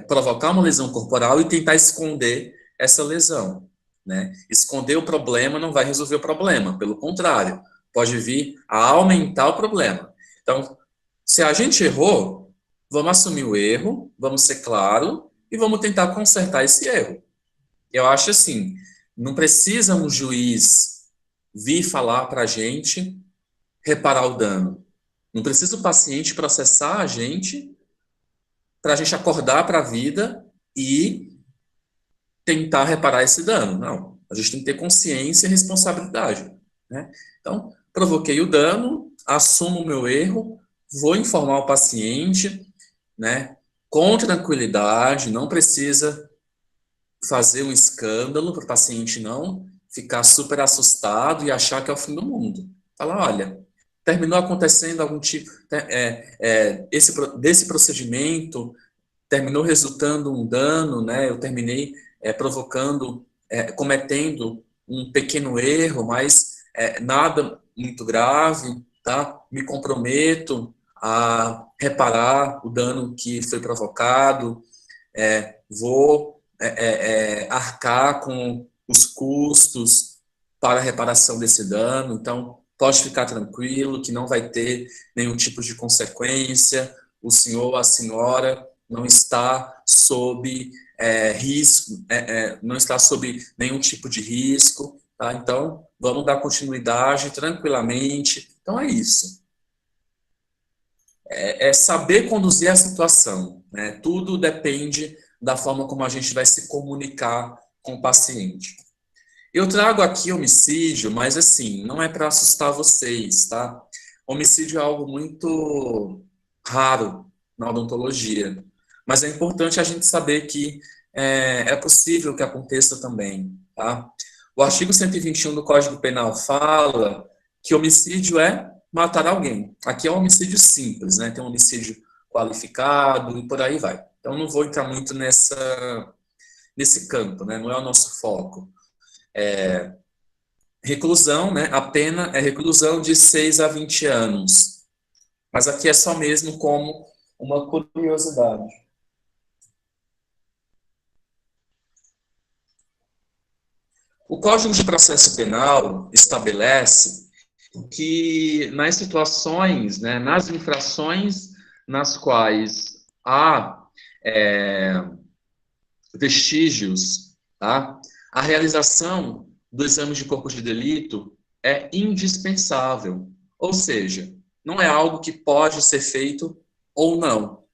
Speaker 2: provocar uma lesão corporal e tentar esconder essa lesão, né? Esconder o problema não vai resolver o problema, pelo contrário, pode vir a aumentar o problema. Então, se a gente errou, vamos assumir o erro, vamos ser claro e vamos tentar consertar esse erro. Eu acho assim, não precisa um juiz vir falar para a gente reparar o dano. Não precisa o paciente processar a gente para a gente acordar para a vida e tentar reparar esse dano. Não. A gente tem que ter consciência e responsabilidade, né? Então, provoquei o dano, assumo o meu erro, vou informar o paciente, né? Com tranquilidade, não precisa fazer um escândalo para o paciente não ficar super assustado e achar que é o fim do mundo. Fala, olha, terminou acontecendo algum tipo desse procedimento, terminou resultando um dano, né? Eu terminei cometendo um pequeno erro, mas nada muito grave, tá? Me comprometo a reparar o dano que foi provocado, vou arcar com os custos para a reparação desse dano, então pode ficar tranquilo que não vai ter nenhum tipo de consequência, o senhor ou a senhora não está sob risco, não está sob nenhum tipo de risco, tá? Então, vamos dar continuidade tranquilamente. Então, é isso. É saber conduzir a situação, né? Tudo depende da forma como a gente vai se comunicar com o paciente. Eu trago aqui homicídio, mas assim, não é para assustar vocês, tá? Homicídio é algo muito raro na odontologia, mas é importante a gente saber que é possível que aconteça também, tá? O artigo 121 do Código Penal fala que homicídio é matar alguém. Aqui é um homicídio simples, né? Tem um homicídio qualificado e por aí vai. Então, não vou entrar muito nesse campo, né? Não é o nosso foco. Reclusão, né? A pena é reclusão de 6 a 20 anos. Mas aqui é só mesmo como uma curiosidade. O Código de Processo Penal estabelece que nas situações, né, nas infrações nas quais há vestígios, tá? A realização do exame de corpo de delito é indispensável, ou seja, não é algo que pode ser feito ou não.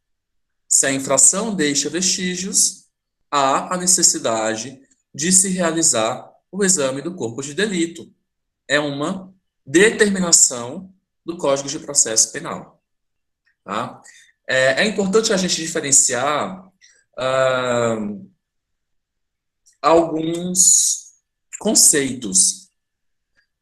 Speaker 2: Se a infração deixa vestígios, há a necessidade de se realizar o exame do corpo de delito. É uma determinação do Código de Processo Penal. Tá? É importante a gente diferenciar alguns conceitos,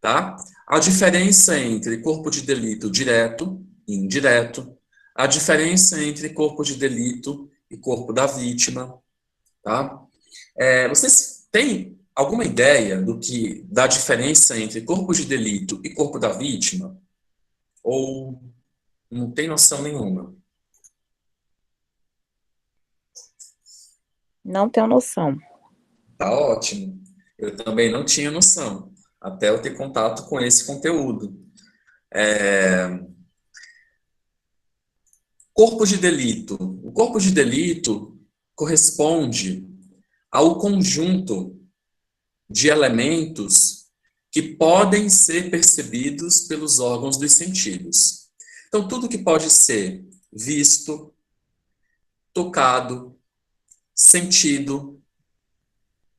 Speaker 2: tá? A diferença entre corpo de delito direto e indireto, a diferença entre corpo de delito e corpo da vítima, tá? Vocês têm alguma ideia da diferença entre corpo de delito e corpo da vítima? Ou não tem noção nenhuma?
Speaker 5: Não tenho noção.
Speaker 2: Tá ótimo. Eu também não tinha noção, até eu ter contato com esse conteúdo. Corpo de delito. O corpo de delito corresponde ao conjunto de elementos que podem ser percebidos pelos órgãos dos sentidos. Então, tudo que pode ser visto, tocado, sentido,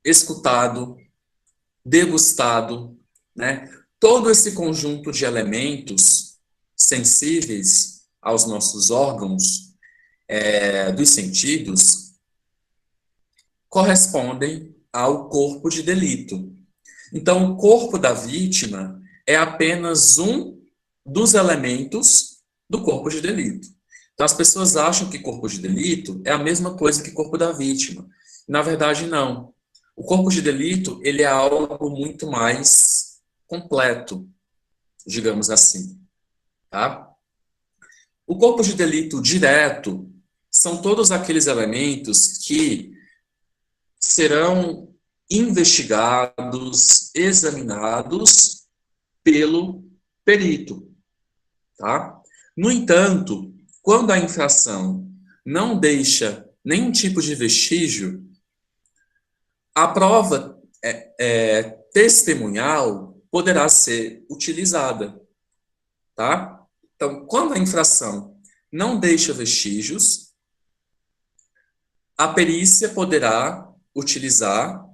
Speaker 2: escutado, degustado, né? Todo esse conjunto de elementos sensíveis aos nossos órgãos dos sentidos correspondem ao corpo de delito. Então, o corpo da vítima é apenas um dos elementos do corpo de delito. Então, as pessoas acham que corpo de delito é a mesma coisa que corpo da vítima. Na verdade, não. O corpo de delito, ele é algo muito mais completo, digamos assim, tá? O corpo de delito direto são todos aqueles elementos que serão investigados, examinados pelo perito, tá? No entanto, quando a infração não deixa nenhum tipo de vestígio, a prova testemunhal poderá ser utilizada, tá? Então, quando a infração não deixa vestígios, a perícia poderá utilizar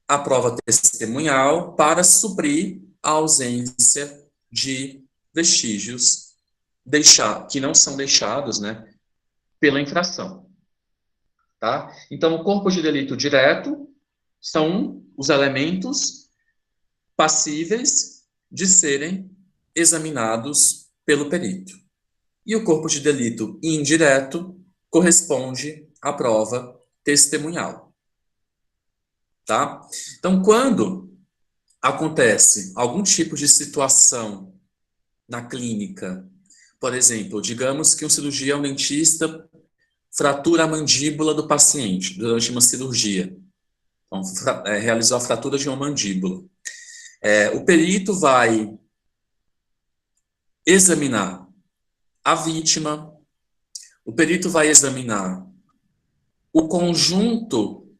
Speaker 2: a prova testemunhal para suprir a ausência de vestígios que não são deixados, né, pela infração. Tá? Então, o corpo de delito direto são os elementos passíveis de serem examinados pelo perito. E o corpo de delito indireto corresponde à prova testemunhal. Tá? Então, quando acontece algum tipo de situação na clínica, por exemplo, digamos que um cirurgião dentista fratura a mandíbula do paciente durante uma cirurgia. Então, realizou a fratura de uma mandíbula. O perito vai examinar a vítima, o perito vai examinar o conjunto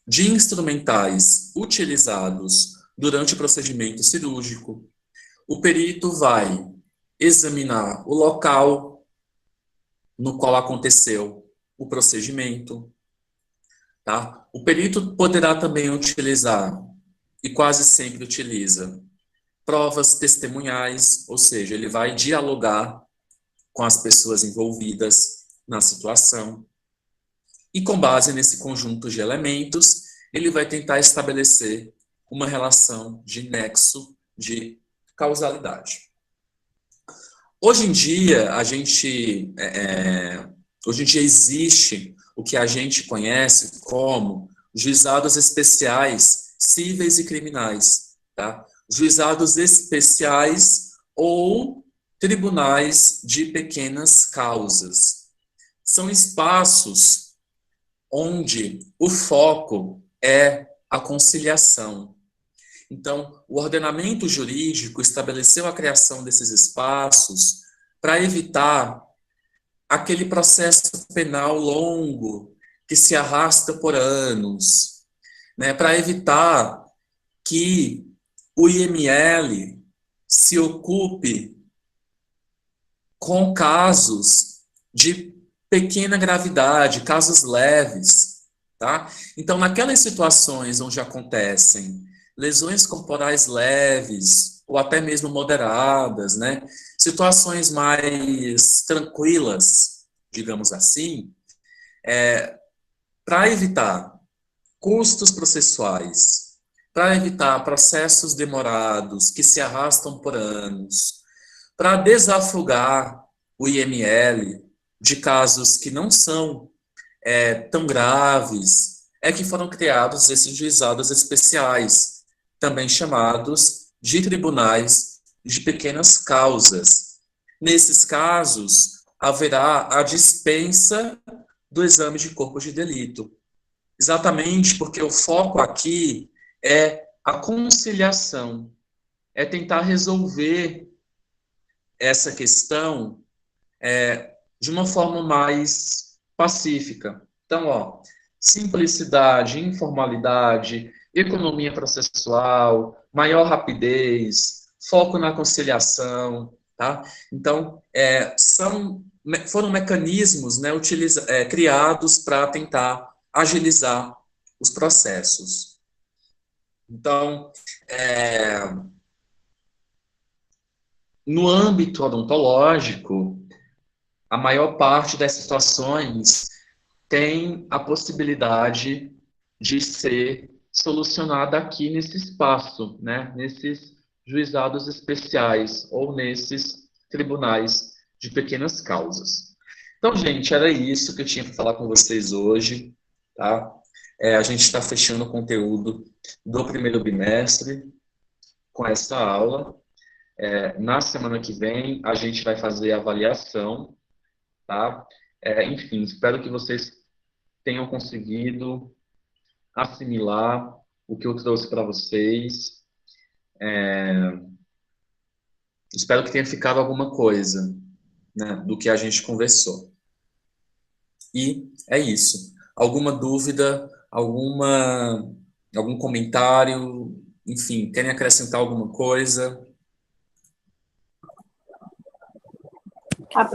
Speaker 2: de instrumentais utilizados durante o procedimento cirúrgico, o perito vai examinar o local no qual aconteceu o procedimento, tá? O perito poderá também utilizar, e quase sempre utiliza, provas testemunhais, ou seja, ele vai dialogar com as pessoas envolvidas na situação. E com base nesse conjunto de elementos, ele vai tentar estabelecer uma relação de nexo de causalidade. Hoje em dia, hoje em dia existe o que a gente conhece como juizados especiais cíveis e criminais, tá? Juizados especiais ou tribunais de pequenas causas. São espaços onde o foco é a conciliação. Então, o ordenamento jurídico estabeleceu a criação desses espaços para evitar aquele processo penal longo que se arrasta por anos, né, para evitar que o IML se ocupe com casos de pequena gravidade, casos leves, tá? Então, naquelas situações onde acontecem lesões corporais leves, ou até mesmo moderadas, né? Situações mais tranquilas, digamos assim, para evitar custos processuais, para evitar processos demorados que se arrastam por anos, para desafogar o IML de casos que não são tão graves, é que foram criados esses juizados especiais, também chamados de tribunais de pequenas causas. Nesses casos, haverá a dispensa do exame de corpo de delito. Exatamente porque o foco aqui é a conciliação, é tentar resolver essa questão de uma forma mais pacífica. Então, simplicidade, informalidade, economia processual, maior rapidez, foco na conciliação, tá? Então, foram mecanismos, né, criados para tentar agilizar os processos. Então, no âmbito odontológico, a maior parte das situações tem a possibilidade de ser solucionada aqui nesse espaço, né? Nesses juizados especiais ou nesses tribunais de pequenas causas. Então, gente, era isso que eu tinha para falar com vocês hoje, tá? A gente está fechando o conteúdo do primeiro bimestre com essa aula. Na semana que vem, a gente vai fazer a avaliação, tá? Enfim, espero que vocês tenham conseguido assimilar o que eu trouxe para vocês. Espero que tenha ficado alguma coisa, né, do que a gente conversou. E é isso. Alguma dúvida, algum comentário, enfim, querem acrescentar alguma coisa?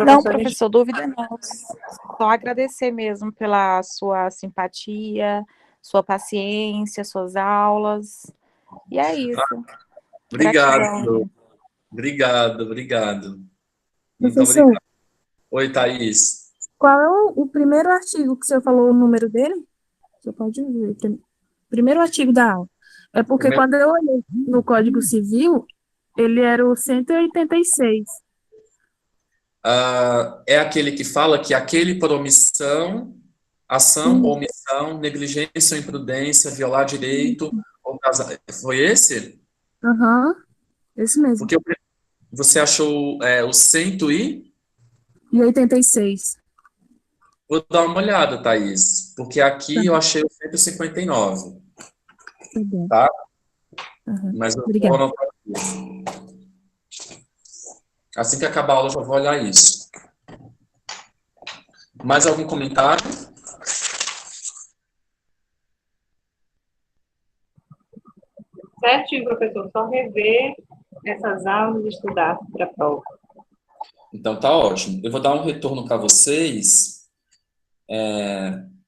Speaker 9: Não, professor, dúvida não. Só agradecer mesmo pela sua simpatia, sua paciência, suas aulas. E é isso.
Speaker 2: Obrigado. Obrigado. Muito
Speaker 8: Professor,
Speaker 2: obrigado. Oi, Thaís.
Speaker 8: qual é o primeiro artigo que você falou o número dele? Você pode ver. Primeiro artigo da aula. É porque
Speaker 2: Primeiro-
Speaker 8: quando eu olhei no Código Civil, ele era o 186.
Speaker 2: É aquele que fala que aquele por omissão, ação ou omissão, negligência ou imprudência, violar direito ou casar. Foi esse?
Speaker 8: Aham, esse mesmo.
Speaker 2: Porque você achou o 100 e...
Speaker 8: E 86.
Speaker 2: Vou dar uma olhada, Thaís, porque aqui eu achei o 159,
Speaker 8: Tá bom.
Speaker 2: tá?
Speaker 8: Aham.
Speaker 2: Mas eu vou
Speaker 8: Obrigada.
Speaker 2: anotar aqui. Assim que acabar a aula, eu já vou olhar isso. Mais algum comentário?
Speaker 1: Certinho, professor. Só rever essas aulas e estudar para a prova.
Speaker 2: Então, tá ótimo. Eu vou dar um retorno para vocês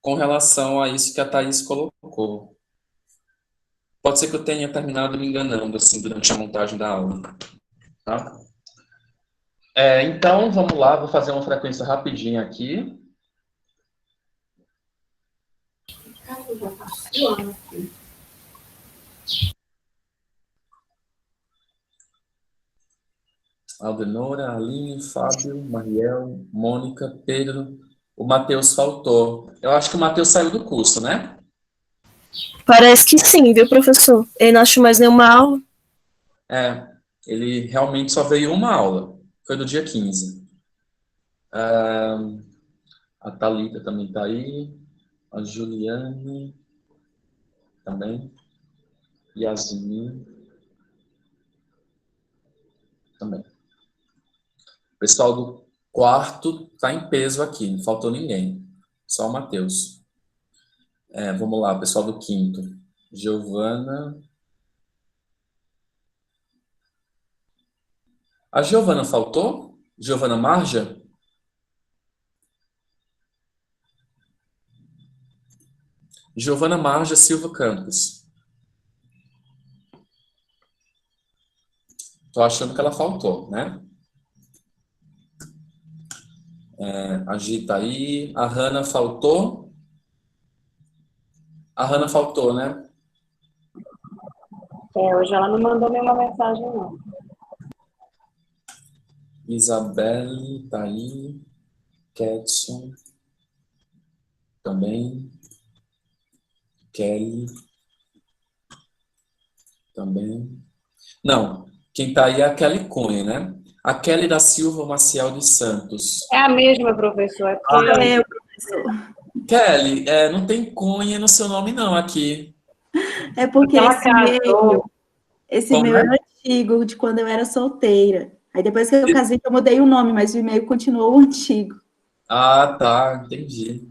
Speaker 2: com relação a isso que a Thaís colocou. Pode ser que eu tenha terminado me enganando, assim, durante a montagem da aula. Tá? Então, vamos lá. Vou fazer uma frequência rapidinha aqui. Aldenora, Aline, Fábio, Mariel, Mônica, Pedro. O Matheus faltou. Eu acho que o Matheus saiu do curso, né?
Speaker 10: Parece que sim, viu, professor? Ele não achou mais nenhuma aula.
Speaker 2: Ele realmente só veio uma aula. Foi do dia 15. A Thalita também está aí. A Juliane também. Yasmin também. O pessoal do quarto está em peso aqui, não faltou ninguém. Só o Matheus. Vamos lá, pessoal do quinto. Giovana. A Giovana faltou? Giovana Marja? Giovana Marja Silva Campos. Tô achando que ela faltou, né? A Gi tá aí. A Hanna faltou? A Hanna faltou, né?
Speaker 1: Hoje ela não mandou nenhuma mensagem, não.
Speaker 2: Isabelle tá aí. Ketson também. Kelly também. Não, quem tá aí é a Kelly Cunha, né? A Kelly da Silva Maciel dos Santos.
Speaker 1: É a mesma, professor. É porque
Speaker 10: Professor.
Speaker 2: Kelly, não tem Cunha no seu nome não aqui.
Speaker 10: É porque
Speaker 1: ela
Speaker 10: esse
Speaker 1: casou.
Speaker 10: esse
Speaker 2: Como
Speaker 10: e-mail
Speaker 2: é?
Speaker 10: é antigo, de quando eu era solteira. Aí depois que eu casei, eu mudei o nome, mas o e-mail continuou o antigo.
Speaker 2: Ah, tá, entendi.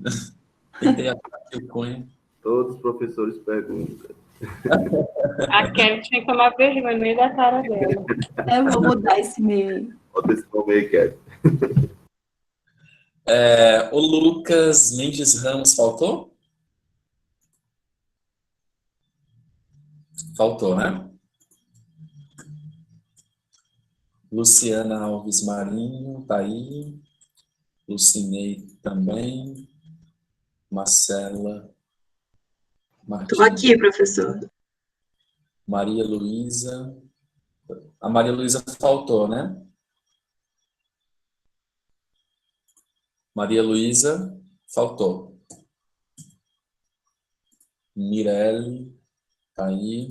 Speaker 2: Tentei achar aqui o Cunha.
Speaker 4: Todos os professores perguntam.
Speaker 1: A Kelly tinha que tomar vergonha no meio da cara dela.
Speaker 10: Eu vou mudar esse e-mail.
Speaker 4: Bota esse nome aí, Kelly.
Speaker 2: O Lucas Mendes Ramos faltou? Faltou, né? Luciana Alves Marinho, tá aí. Lucinei também. Marcela Martins.
Speaker 10: Estou aqui, professor.
Speaker 2: Maria Luísa. A Maria Luísa faltou, né? Maria Luísa faltou. Mirelle, tá aí.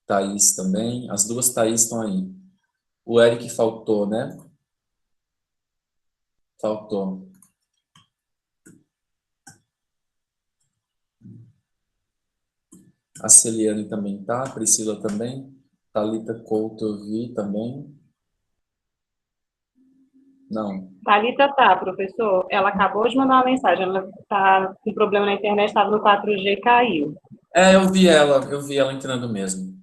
Speaker 2: Thaís também. As duas Thaís estão aí. O Eric faltou, né? Faltou. A Celiane também tá. A Priscila também. Thalita Couto eu vi também. Não.
Speaker 1: Thalita tá, professor. Ela acabou de mandar uma mensagem. Ela tá com problema na internet, estava no 4G e caiu.
Speaker 2: Eu vi ela entrando mesmo.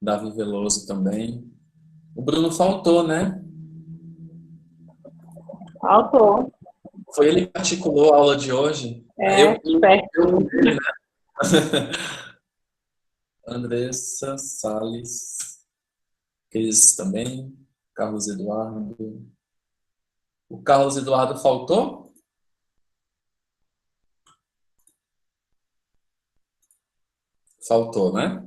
Speaker 2: Davi Veloso também. O Bruno faltou, né?
Speaker 1: Faltou.
Speaker 2: Foi ele que articulou a aula de hoje?
Speaker 1: Certo.
Speaker 2: Andressa Salles, Cris também, Carlos Eduardo. O Carlos Eduardo faltou? Faltou, né?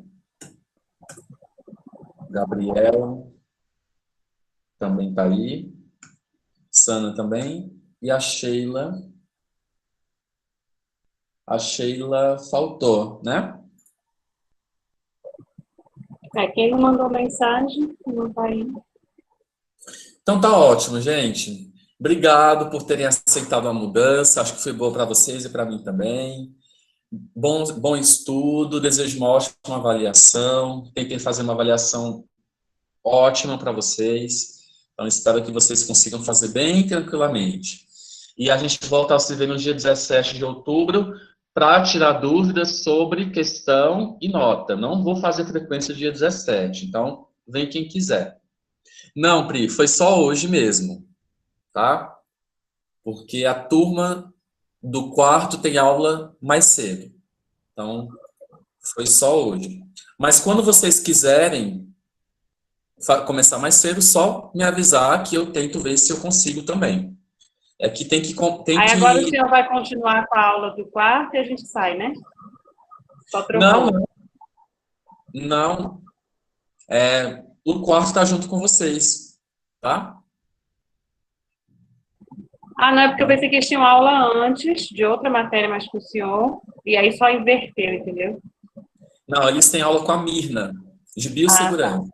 Speaker 2: Gabriela também tá aí. Sana também. E a Sheila. A Sheila faltou, né?
Speaker 1: Quem não mandou mensagem, não tá aí.
Speaker 2: Então tá ótimo, gente. Obrigado por terem aceitado a mudança. Acho que foi boa para vocês e para mim também. Bom estudo. Desejo uma ótima avaliação. Tentei fazer uma avaliação ótima para vocês. Então espero que vocês consigam fazer bem tranquilamente. E a gente volta a se ver no dia 17 de outubro para tirar dúvidas sobre questão e nota. Não vou fazer frequência dia 17, então vem quem quiser. Não, Pri, foi só hoje mesmo, tá? Porque a turma do quarto tem aula mais cedo. Então, foi só hoje. Mas quando vocês quiserem começar mais cedo, só me avisar que eu tento ver se eu consigo também. É que tem que...
Speaker 1: Aí agora o senhor vai continuar com a aula do quarto e a gente sai, né? Só trocou.
Speaker 2: Não. O quarto está junto com vocês, tá?
Speaker 1: Ah, não, é porque eu pensei que eles tinham aula antes de outra matéria mais com o senhor, e aí só inverteu, entendeu?
Speaker 2: Não, eles têm aula com a Mirna, de biossegurança.